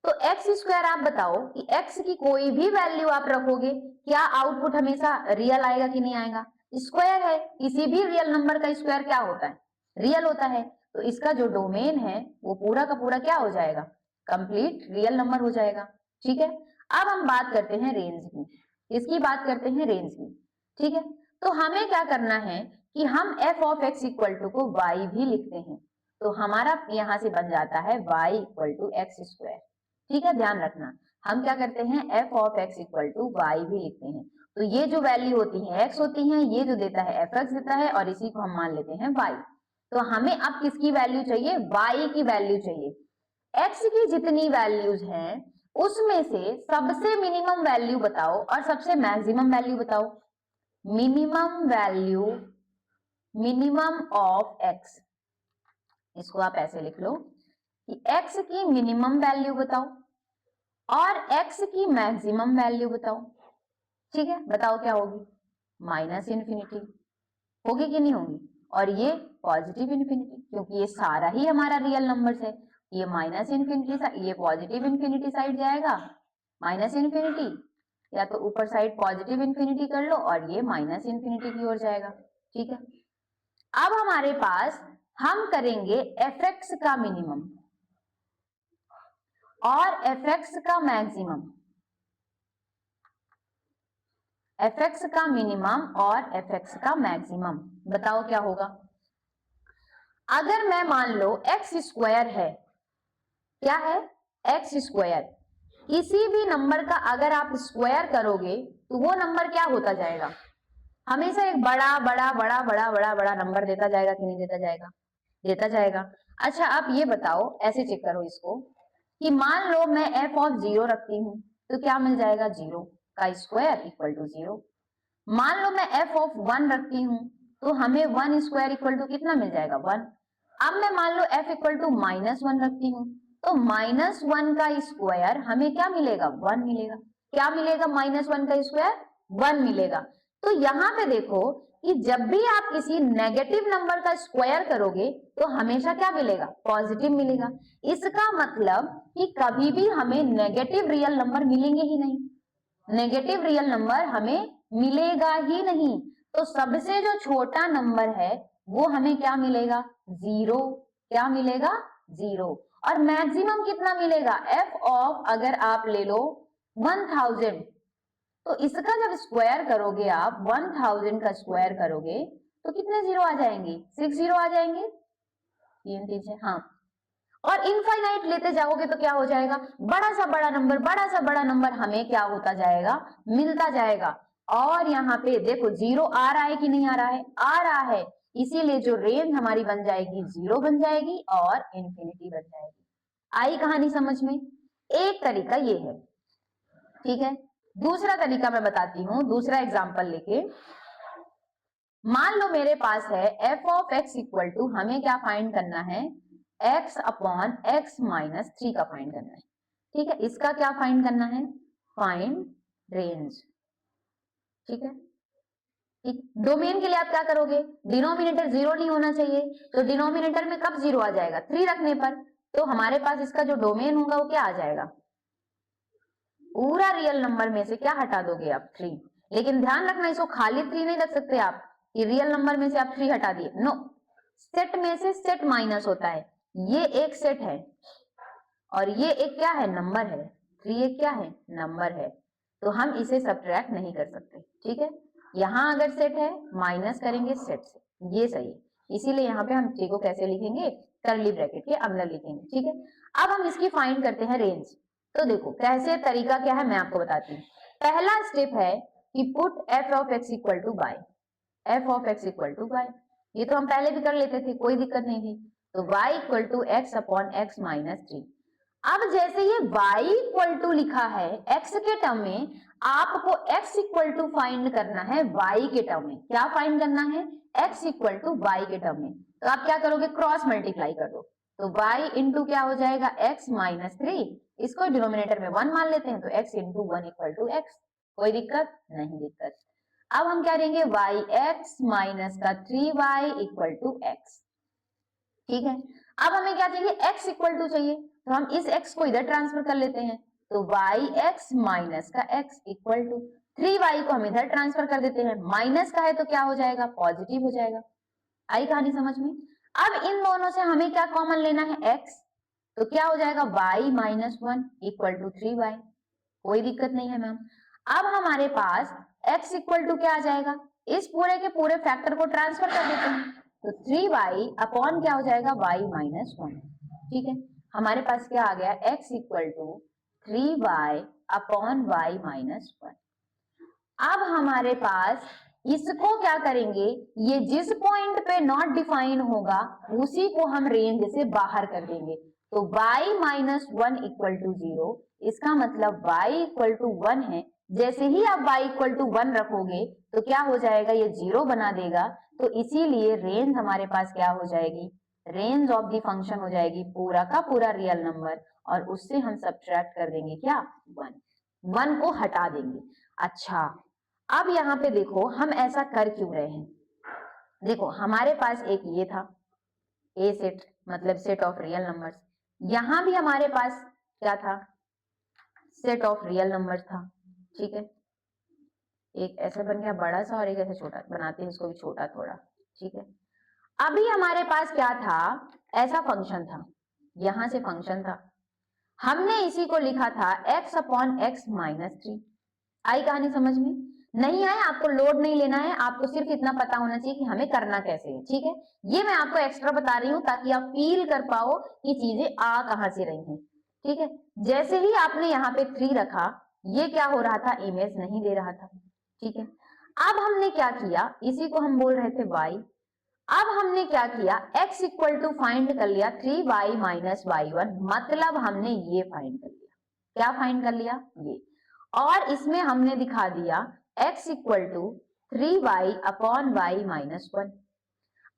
तो एक्स स्क्वायर, आप बताओ कि x की कोई भी वैल्यू आप रखोगे, क्या आउटपुट हमेशा रियल आएगा कि नहीं आएगा? स्क्वायर है, किसी भी रियल नंबर का स्क्वायर क्या होता है, रियल होता है। तो इसका जो डोमेन है वो पूरा का पूरा क्या हो जाएगा, कंप्लीट रियल नंबर हो जाएगा। ठीक है, अब हम बात करते हैं रेंज की, इसकी बात करते हैं रेंज की। ठीक है, तो हमें क्या करना है कि हम f of x equal to को y भी लिखते हैं, तो हमारा यहां से बन जाता है y equal to x square. ठीक है, ध्यान रखना, हम क्या करते हैं, f of x equal to y भी लिखते हैं। तो ये जो वैल्यू होती है x होती है, ये जो देता है fx देता है, और इसी को हम मान लेते हैं y। तो हमें अब किसकी वैल्यू चाहिए, y की वैल्यू चाहिए। x की जितनी वैल्यूज हैं उसमें से सबसे मिनिमम वैल्यू बताओ और सबसे मैक्सिमम वैल्यू बताओ। Minimum value, minimum of x, इसको आप ऐसे लिख लो कि x की मिनिमम वैल्यू बताओ और x की मैक्सिमम वैल्यू बताओ। ठीक है, बताओ क्या होगी, माइनस इन्फिनिटी होगी कि नहीं होगी, और ये पॉजिटिव इन्फिनिटी, क्योंकि ये सारा ही हमारा रियल नंबर्स है। ये माइनस इन्फिनिटी, ये पॉजिटिव इन्फिनिटी साइड जाएगा, माइनस इन्फिनिटी, या तो ऊपर साइड पॉजिटिव इन्फिनिटी कर लो और ये माइनस इन्फिनिटी की ओर जाएगा। ठीक है, अब हमारे पास हम करेंगे fx का मिनिमम और fx का मैक्सिमम, fx का मिनिमम और fx का मैक्सिमम। बताओ क्या होगा। अगर मैं मान लो x स्क्वायर है, क्या है, x स्क्वायर, किसी भी नंबर का अगर आप स्क्वायर करोगे तो वो नंबर क्या होता जाएगा, हमेशा एक बड़ा बड़ा बड़ा बड़ा बड़ा बड़ा नंबर देता जाएगा कि नहीं देता जाएगा, देता जाएगा। अच्छा आप ये बताओ, ऐसे चेक करो इसको कि मान लो मैं f ऑफ 0 रखती हूँ तो क्या मिल जाएगा, 0 का स्क्वायर इक्वल टू 0। मान लो मैं f ऑफ 1 रखती हूँ तो हमें 1 स्क्वायर इक्वल टू कितना मिल जाएगा, 1। अब मैं मान लो f इक्वल टू -1 रखती हूँ तो -1 का स्क्वायर हमें क्या मिलेगा, 1 मिलेगा। क्या मिलेगा, -1 का स्क्वायर 1 मिलेगा। तो यहाँ पे देखो कि जब भी आप किसी नेगेटिव नंबर का स्क्वायर करोगे तो हमेशा क्या मिलेगा, पॉजिटिव मिलेगा। इसका मतलब कि कभी भी हमें नेगेटिव रियल नंबर मिलेंगे ही नहीं, नेगेटिव रियल नंबर हमें मिलेगा ही नहीं। तो सबसे जो छोटा नंबर है वो हमें क्या मिलेगा, 0। क्या मिलेगा, 0। और मैक्सिमम कितना मिलेगा, f ऑफ, अगर आप ले लो 1000 तो इसका जब स्क्वायर करोगे आप, 1000 का स्क्वायर करोगे तो कितने 0 आ जाएंगे, 6 0 आ जाएंगे, 3 3 6, हाँ। और इनफाइनाइट लेते जाओगे तो क्या हो जाएगा, बड़ा सा बड़ा नंबर, बड़ा सा बड़ा नंबर हमें क्या होता जाएगा, मिलता जाएगा। और यहाँ पे देखो 0 आ रहा है कि नहीं आ रहा है, आ रहा है, इसीलिए जो रेंज हमारी बन जाएगी 0 बन जाएगी और इंफिनिटी बन जाएगी। आई कहानी समझ में? एक तरीका ये है, ठीक है। दूसरा तरीका मैं बताती हूँ, दूसरा एग्जांपल लेके। मान लो मेरे पास है f of x equal to, हमें क्या फाइंड करना है, x अपॉन x माइनस 3 का फाइंड करना है, ठीक है। इसका क्या फाइंड करना है, फाइंड रेंज, ठीक है। ठीक, डोमेन के लिए आप क्या करोगे, डिनोमिनेटर 0 नहीं होना चाहिए, तो डिनोमिनेटर में कब 0 आ जाएगा, 3 रखने पर। तो हमारे पास इसका जो डोमेन होगा वो क्या आ जाएगा, पूरा रियल नंबर में से क्या हटा दोगे आप, 3। लेकिन ध्यान रखना, इसको खाली 3 नहीं रख सकते आप कि रियल नंबर में से आप 3 हटा दिए, नो। सेट में से सेट माइनस होता है, ये एक सेट है और ये एक क्या है, नंबर है। 3 एक क्या है, नंबर है, तो हम इसे सब्ट्रैक्ट नहीं कर सकते, ठीक है। यहाँ अगर सेट है माइनस करेंगे सेट से, ये सही है। इसीलिए यहाँ पे हम 3 को कैसे लिखेंगे, कर्ली ब्रैकेट के अंदर लिखेंगे, ठीक है। अब हम इसकी फाइंड करते हैं रेंज। तो देखो कैसे, तरीका क्या है मैं आपको बताती हूँ। पहला स्टेप है कि put f of x equal to by, f of x equal to by, ये तो हम पहले भी कर लेते थे, कोई दिक्कत नहीं थी। तो y equal to x upon x minus 3। अब जैसे ये y इक्वल टू लिखा है x के टर्म में, आपको x इक्वल टू फाइंड करना है y के टर्म में। क्या फाइंड करना है, x इक्वल टू y के टर्म में। तो आप क्या करोगे, क्रॉस मल्टीप्लाई कर दो, तो y इंटू क्या हो जाएगा, x माइनस 3, इसको डिनोमिनेटर में 1 मान लेते हैं, तो x into 1 equal to x। कोई दिक्कत नहीं, दिक्कत। अब हम क्या देंगे, y x माइनस का 3y इक्वल टू x, ठीक है। अब हमें क्या चाहिए, x इक्वल टू चाहिए, तो हम इस x को इधर ट्रांसफर कर लेते हैं, तो y x माइनस का x इक्वल टू 3y को हम इधर ट्रांसफर कर देते हैं, माइनस का है तो क्या हो जाएगा, पॉजिटिव हो जाएगा। आई कहानी समझ में? अब इन दोनों से हमें क्या कॉमन लेना है, x, तो क्या हो जाएगा y minus 1 equal to 3y। कोई दिक्कत नहीं है मैम। अब हमारे पास x इक्वल टू क्या आ जाएगा, इस पूरे के पूरे फैक्टर को ट्रांसफर कर देते हैं, तो 3y अपॉन क्या हो जाएगा, y माइनस 1, ठीक है। हमारे पास क्या आ गया, x equal to 3y upon y minus 1। अब हमारे पास इसको क्या करेंगे, ये जिस पॉइंट पे नॉट डिफाइन होगा उसी को हम रेंज से बाहर कर देंगे, तो y माइनस 1 इक्वल टू 0, इसका मतलब y इक्वल टू 1 है। जैसे ही आप y इक्वल टू 1 रखोगे तो क्या हो जाएगा, ये 0 बना देगा, तो इसीलिए रेंज हमारे पास क्या हो जाएगी, रेंज ऑफ द फंक्शन हो जाएगी पूरा का पूरा रियल नंबर, और उससे हम सब्ट्रैक्ट कर देंगे क्या, 1 को हटा देंगे। अच्छा, अब यहाँ पे देखो हम ऐसा कर क्यों रहे हैं, देखो हमारे पास एक ये था ए सेट, मतलब सेट ऑफ रियल नंबर्स, यहां भी हमारे पास क्या था, सेट ऑफ रियल नंबर्स था, ठीक है। एक ऐसा बन गया बड़ा सा और एक ऐसा छोटा, बनाते हैं इसको भी छोटा थोड़ा, ठीक है। अभी हमारे पास क्या था, ऐसा फंक्शन था, यहां से फंक्शन था, हमने इसी को लिखा था x अपॉन x माइनस 3। आई कहानी समझ में? नहीं आया, आपको लोड नहीं लेना है, आपको सिर्फ इतना पता होना चाहिए कि हमें करना कैसे है, ठीक है। ये मैं आपको एक्स्ट्रा बता रही हूँ ताकि आप फील कर पाओ कि चीजें आ कहां से रही हैं, ठीक है। जैसे ही आपने यहाँ पे 3 रखा, ये क्या हो रहा था, इमेज नहीं दे रहा था, ठीक है। अब हमने क्या किया, इसी को हम बोल रहे थे y। अब हमने क्या किया, x इक्वल टू फाइंड कर लिया 3y माइनस y1, मतलब हमने ये फाइंड कर लिया, क्या फाइंड कर लिया, ये। और इसमें हमने दिखा दिया x equal to 3y upon y minus 1,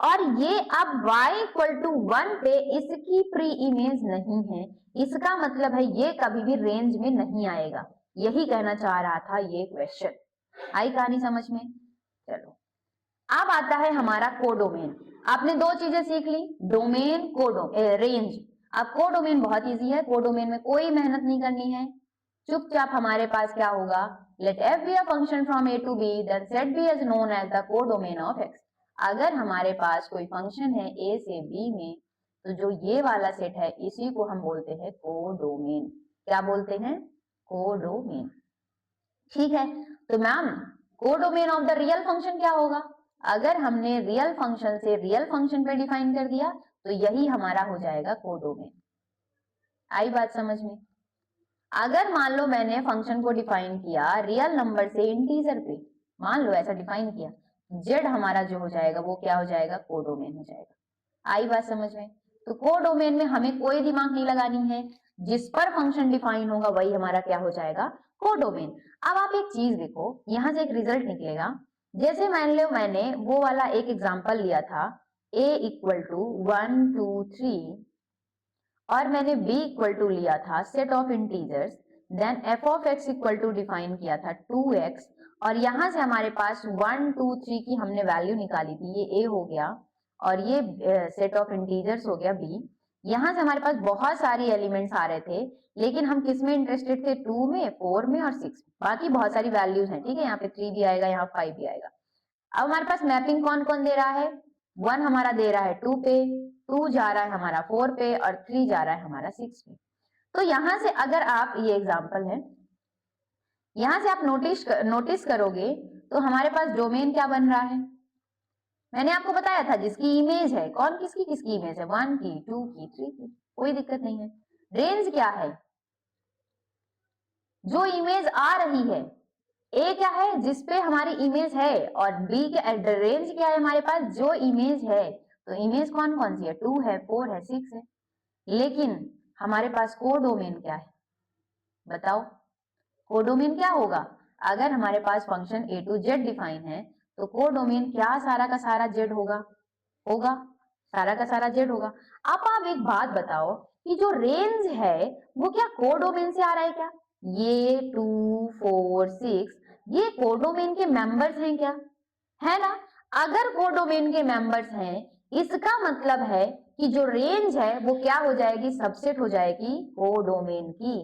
और ये अब y इक्वल टू 1 पे इसकी प्री इमेज नहीं है, इसका मतलब है ये कभी भी रेंज में नहीं आएगा, यही कहना चाह रहा था ये क्वेश्चन। आई कहानी समझ में? चलो, अब आता है हमारा कोडोमेन। आपने 2 चीजें सीख ली, डोमेन, रेंज। अब कोडोमेन बहुत इजी है, कोडोमेन में कोई मेहनत नहीं करनी है, चुपचाप हमारे पास क्या होगा, late f be a function from a to b then set b is known as the codomain of x। अगर हमारे पास कोई फंक्शन है a से b में, तो जो ये वाला सेट है इसी को हम बोलते हैं कोडोमेन। क्या बोलते हैं, कोडोमेन, ठीक है। तो ma'am codomain of the real function क्या होगा, अगर हमने रियल फंक्शन से रियल फंक्शन पे डिफाइन कर दिया तो यही हमारा हो जाएगा कोडोमेन। आई बात समझ में? अगर मान लो मैंने फंक्शन को डिफाइन किया रियल नंबर से इंटीजर पे, मान लो ऐसा डिफाइन किया, जेड हमारा जो हो जाएगा वो क्या हो जाएगा, कोडोमेन हो जाएगा। आई बात समझ में? तो कोडोमेन में हमें कोई दिमाग नहीं लगानी है, जिस पर फंक्शन डिफाइन होगा वही हमारा क्या हो जाएगा, कोडोमेन। अब आप एक चीज देखो, यहां से एक रिजल्ट निकलेगा। जैसे मान लो मैंने वो वाला एक एग्जांपल लिया था, a इक्वल टू 1 2 3 और मैंने b इक्वल टू लिया था set of integers, then f of x equal to define किया था 2x, और यहां से हमारे पास 1 2 3 की हमने वैल्यू निकाली थी, ये a हो गया और ये सेट ऑफ इंटीजर्स हो गया b। यहां से हमारे पास बहुत सारी एलिमेंट्स आ रहे थे, लेकिन हम किस में इंटरेस्टेड थे, 2 में, 4 में और 6 में। बाकी बहुत सारी वैल्यूज हैं, ठीक है, यहाँ पे 3 भी आएगा, यहाँ 5 भी आएगा। अब हमारे पास मैपिंग कौन कौन दे रहा है, 1 हमारा दे रहा है 2 पे, 2 जा रहा है हमारा 4 पे और 3 जा रहा है हमारा 6 पे। तो यहां से अगर आप, ये एग्जांपल है, यहां से आप नोटिस करोगे तो हमारे पास डोमेन क्या बन रहा है, मैंने आपको बताया था जिसकी इमेज है, कौन किसकी किसकी इमेज है, 1 की, 2 की, 3 की, कोई दिक्कत नहीं है। रेंज क्या है, जो इमेज आ रही है, ए क्या है जिसपे हमारी इमेज है, और बी के रेंज क्या है हमारे पास, जो इमेज है। तो इमेज कौन कौन सी है, 2 है, 4 है, 6 है। लेकिन हमारे पास कोडोमेन क्या है, बताओ कोडोमेन क्या होगा। अगर हमारे पास function A to Z define है तो कोडोमेन क्या सारा का सारा जेड होगा, सारा का सारा जेड होगा। अब आप एक बात बताओ कि जो रेंज है वो क्या कोडोमेन से आ रहा है क्या, ये 2 4 6 ये कोडोमेन के मेंबर्स हैं क्या, है ना। अगर कोडोमेन के मेंबर्स हैं, इसका मतलब है कि जो रेंज है वो क्या हो जाएगी, सबसेट हो जाएगी कोडोमेन की।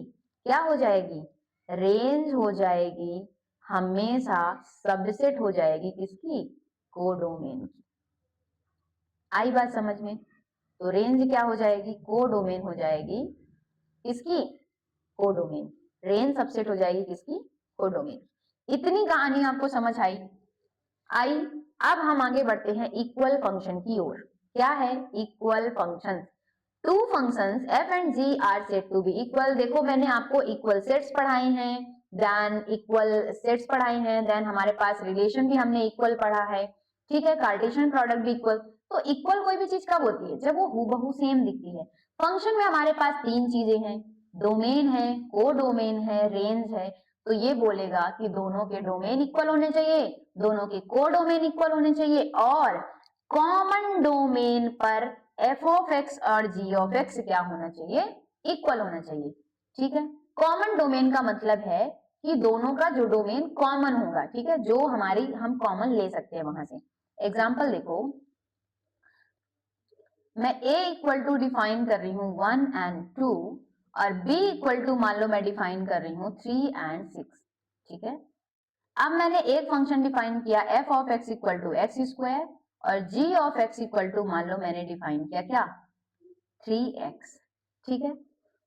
क्या हो जाएगी, रेंज हो जाएगी, हमेशा सबसेट हो जाएगी किसकी, कोडोमेन की। आई बात समझ में? तो रेंज क्या हो जाएगी, कोडोमेन हो जाएगी किसकी, कोडोमेन। रेंज सबसेट हो जाएगी किसकी, कोडोमेन। इतनी कहानी आपको समझ आई? अब हम आगे बढ़ते हैं इक्वल फंक्शन की ओर। क्या है, equal function. Two functions f and g are set to be equal. देखो मैंने आपको इक्वल सेट्स पढ़ाए हैं, देन इक्वल सेट्स पढ़ाए हैं, देन हमारे पास रिलेशन भी हमने इक्वल पढ़ा है, ठीक है, कार्टेशियन प्रोडक्ट भी इक्वल। तो इक्वल कोई भी चीज कब होती है, जब वो हूबहू सेम दिखती है। फंक्शन में हमारे पास तीन चीजें हैं, डोमेन है, कोडोमेन है, रेंज है। तो ये बोलेगा कि दोनों के डोमेन इक्वल होने चाहिए, दोनों के कोडोमेन इक्वल होने चाहिए, और कॉमन डोमेन पर f ऑफ x और g ऑफ x क्या होना चाहिए, इक्वल होना चाहिए। ठीक है, कॉमन डोमेन का मतलब है कि दोनों का जो डोमेन कॉमन होगा, ठीक है, जो हमारी हम कॉमन ले सकते हैं वहां से। एग्जांपल देखो, मैं a इक्वल टू डिफाइन कर रही हूँ 1 एंड 2 और b इक्वल टू मान लो मैं डिफाइन कर रही हूँ 3 एंड 6, ठीक है। अब मैंने एक फंक्शन डिफाइन किया f of x equal to x square और g of x equal to मान लो मैंने डिफाइन किया क्या, 3x, ठीक है।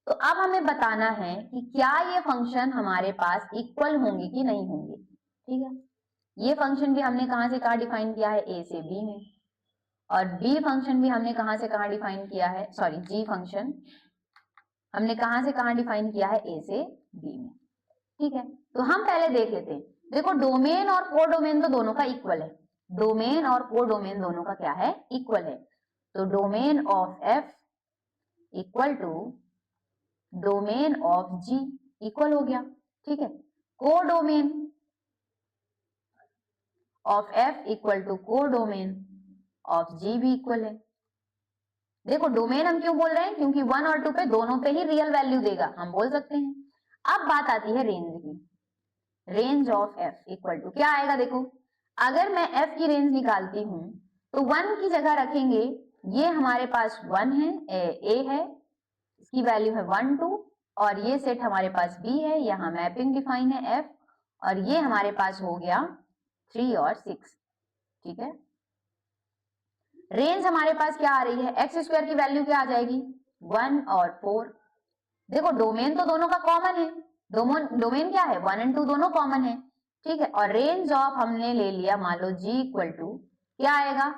तो अब हमें बताना है कि क्या ये फंक्शन हमारे पास इक्वल होंगे कि नहीं होंगे, ठीक है। ये फंक्शन भी हमने कहां से कहां डिफाइन किया है, a से b में, और b फंक्शन भी हमने कहां से कहां डिफाइन किया है, सॉरी g फंक्शन हमने कहां से कहां डिफाइन किया है, a से b में, ठीक है। तो हम पहले देख लेते हैं। देखो डोमेन और कोडोमेन तो दोनों का इक्वल है, डोमेन और कोडोमेन दोनों का क्या है, इक्वल है। तो domain of f equal to domain of g equal हो गया, ठीक है। Codomain of f equal to codomain of g भी इक्वल है। देखो डोमेन हम क्यों बोल रहे हैं, क्योंकि 1 और 2 पे दोनों पे ही रियल वैल्यू देगा, हम बोल सकते हैं। अब बात आती है रेंज की। Range of f equal to क्या आएगा, देखो अगर मैं f की रेंज निकालती हूं तो 1 की जगह रखेंगे, ये हमारे पास 1 है, a है, इसकी वैल्यू है 1 2, और ये सेट हमारे पास b है, यहाँ मैपिंग डिफाइन है f, और ये हमारे पास हो गया 3 और 6, ठीक है। रेंज हमारे पास क्या आ रही है, एक्स स्क्वायर की वैल्यू क्या आ जाएगी, 1 और 4। देखो डोमेन तो दोनों का कॉमन है, डोमेन क्या है, 1 एंड 2 दोनों कॉमन है, ठीक है। और रेंज ऑफ हमने ले लिया, मान लो g इक्वल टू क्या आएगा,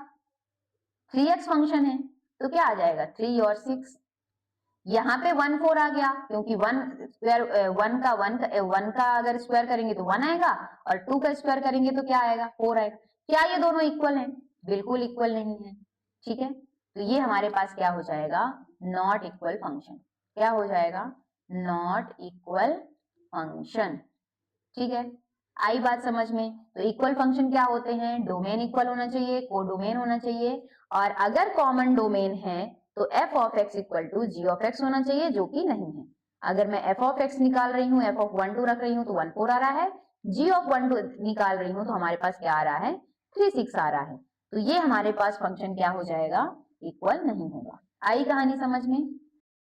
3x फंक्शन है तो क्या आ जाएगा 3 और 6, यहाँ पे 1 4 आ गया क्योंकि 1 स्क्वायर 1 का अगर स्क्वायर करेंगे तो 1 आएगा और 2 का स्क्वायर करेंगे तो क्या आएगा 4 आएगा। क्या ये दोनों इक्वल हैं? बिल्कुल इक्वल नहीं है। ठीक है, तो ये हमारे पास क्या हो जाएगा? Not equal function. क्या हो जाएगा? Not equal function. ठीक है, आई बात समझ में? तो इक्वल फंक्शन क्या होते हैं? डोमेन इक्वल होना चाहिए, कोडोमेन होना चाहिए, और अगर कॉमन डोमेन है तो f of x equal to g of x होना चाहिए, जो कि नहीं है। अगर मैं f ऑफ x निकाल रही हूँ, f ऑफ 1 2 रख रही हूँ तो 1 4 आ रहा है, g ऑफ 1 2 निकाल रही हूँ तो हमारे पास क्या आ रहा है? 3 6 आ रहा है। तो ये हमारे पास फंक्शन क्या हो जाएगा? इक्वल नहीं होगा। आई कहानी समझ में?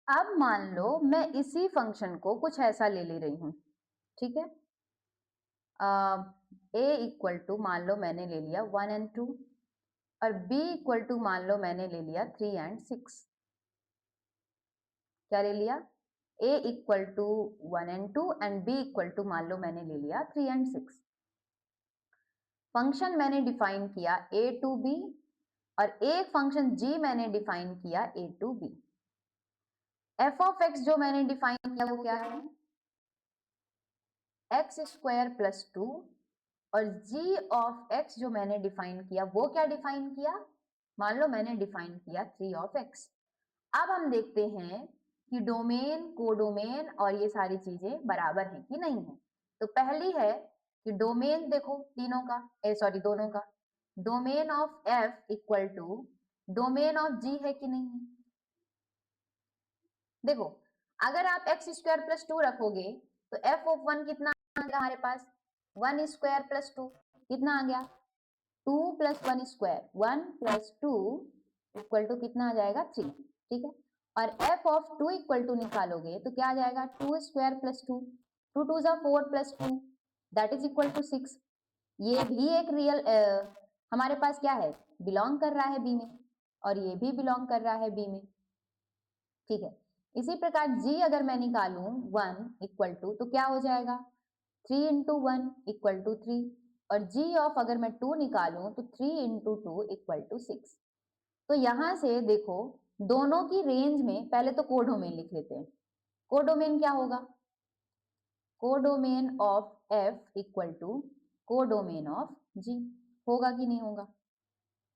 अब मान लो मैं इसी फंक्शन को कुछ ऐसा ले रही हूँ। ठीक है, a इक्वल टू मान लो मैंने ले लिया 1 and 2 और b इक्वल टू मान लो मैंने ले लिया 3 and 6। क्या ले लिया? a equal to 1 and 2 and b equal to मान लो मैंने ले लिया 3 and 6। फंक्शन मैंने डिफाइन किया a टू b और एक फंक्शन g मैंने डिफाइन किया a to b। f of x जो मैंने डिफाइन किया वो क्या है? एक्स स्क्वायर प्लस 2 और g ऑफ x जो मैंने डिफाइन किया वो क्या डिफाइन किया? मान लो मैंने डिफाइन किया 3 ऑफ x। अब हम देखते हैं कि डोमेन, कोडोमेन और ये सारी चीजें बराबर हैं कि नहीं है। तो पहली है कि डोमेन देखो तीनों का, दोनों का। Domain of f equal to domain of g है कि नहीं है? देखो, अगर आप एक्स स्क्वायर प्लस 2 रखोगे तो f ऑफ 1 कितना आ गया हमारे पास? 1 स्क्वायर प्लस 2 कितना आ गया? 2 plus 1 square, 1 plus 2 equal to कितना आ जाएगा? 3। ठीक है, और f ऑफ 2 इक्वल टू निकालोगे तो क्या आ जाएगा? 2 स्क्वायर प्लस 2, 2 2 जा 4 plus 2 that is equal to 6। ये भी एक रियल हमारे पास क्या है? बिलोंग कर रहा है b में, और ये भी बिलोंग कर रहा है b में। ठीक है, इसी प्रकार g अगर मैं निकालूं 1 इक्वल टू तो क्या हो जाएगा? 3 इंटू 1 इक्वल टू 3, और g ऑफ अगर मैं 2 निकालूं तो 3 इंटू 2 इक्वल टू 6। तो यहां से देखो दोनों की रेंज में पहले तो कोडोमेन लिख लेते हैं। कोडोमेन क्या होगा? Codomain of f equal to codomain of g। होगा कि नहीं होगा?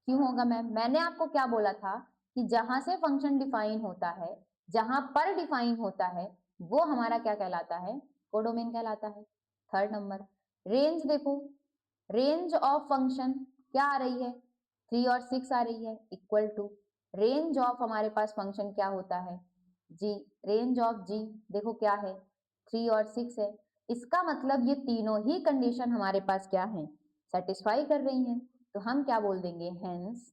क्यों होगा मैम? मैंने आपको क्या बोला था कि जहां से फंक्शन डिफाइन होता है, जहां पर डिफाइन होता है, वो हमारा क्या कहलाता है? कोडोमेन कहलाता है। थर्ड नंबर, रेंज देखो, रेंज ऑफ फंक्शन क्या आ रही है? 3 और 6 आ रही है, इक्वल टू रेंज ऑफ हमारे पास फंक्शन क्या होता है? जी, रेंज ऑफ जी देखो क्या है? 3 और 6 है। इसका मतलब ये तीनों ही कंडीशन हमारे पास क्या है? सेटिस्फाई कर रही हैं। तो हम क्या बोल देंगे? Hence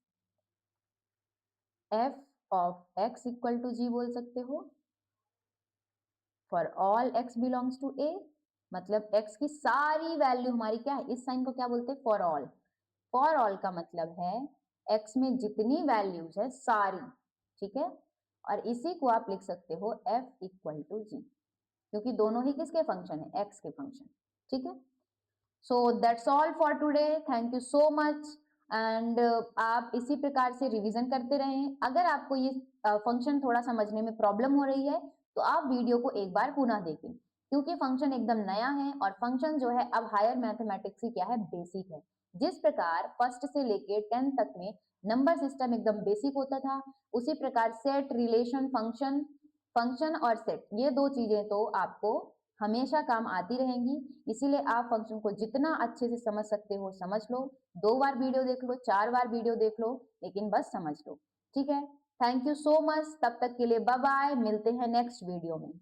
f of x equal to g बोल सकते हो for all x belongs to a। मतलब x की सारी वैल्यू हमारी क्या है? इस साइन को क्या बोलते हैं? For all. फॉर ऑल का मतलब है x में जितनी वैल्यूज है सारी। ठीक है, और इसी को आप लिख सकते हो f इक्वल टू जी, क्योंकि दोनों ही किसके फंक्शन है? x के फंक्शन। ठीक है, so that's all for today. Thank you so much. And आप इसी प्रकार से रिवीजन करते रहें। अगर आपको ये फंक्शन थोड़ा समझने में प्रॉब्लम हो रही है तो आप वीडियो को एक बार पुनः देखें, क्योंकि फंक्शन एकदम नया है और फंक्शन जो है अब हायर मैथमेटिक्स की क्या है? बेसिक है। जिस प्रकार फर्स्ट से लेके 10 तक में नंबर सिस्टम एकदम बेसिक होता था, उसी प्रकार सेट, रिलेशन, फंक्शन, फंक्शन और सेट, ये दो चीजें तो आपको हमेशा काम आती रहेंगी। इसीलिए आप फंक्शन को जितना अच्छे से समझ सकते हो समझ लो। 2 बार वीडियो देख लो, 4 बार वीडियो देख लो, लेकिन बस समझ लो। ठीक है, थैंक यू सो मच। तब तक के लिए बाय बाय, मिलते हैं नेक्स्ट वीडियो में।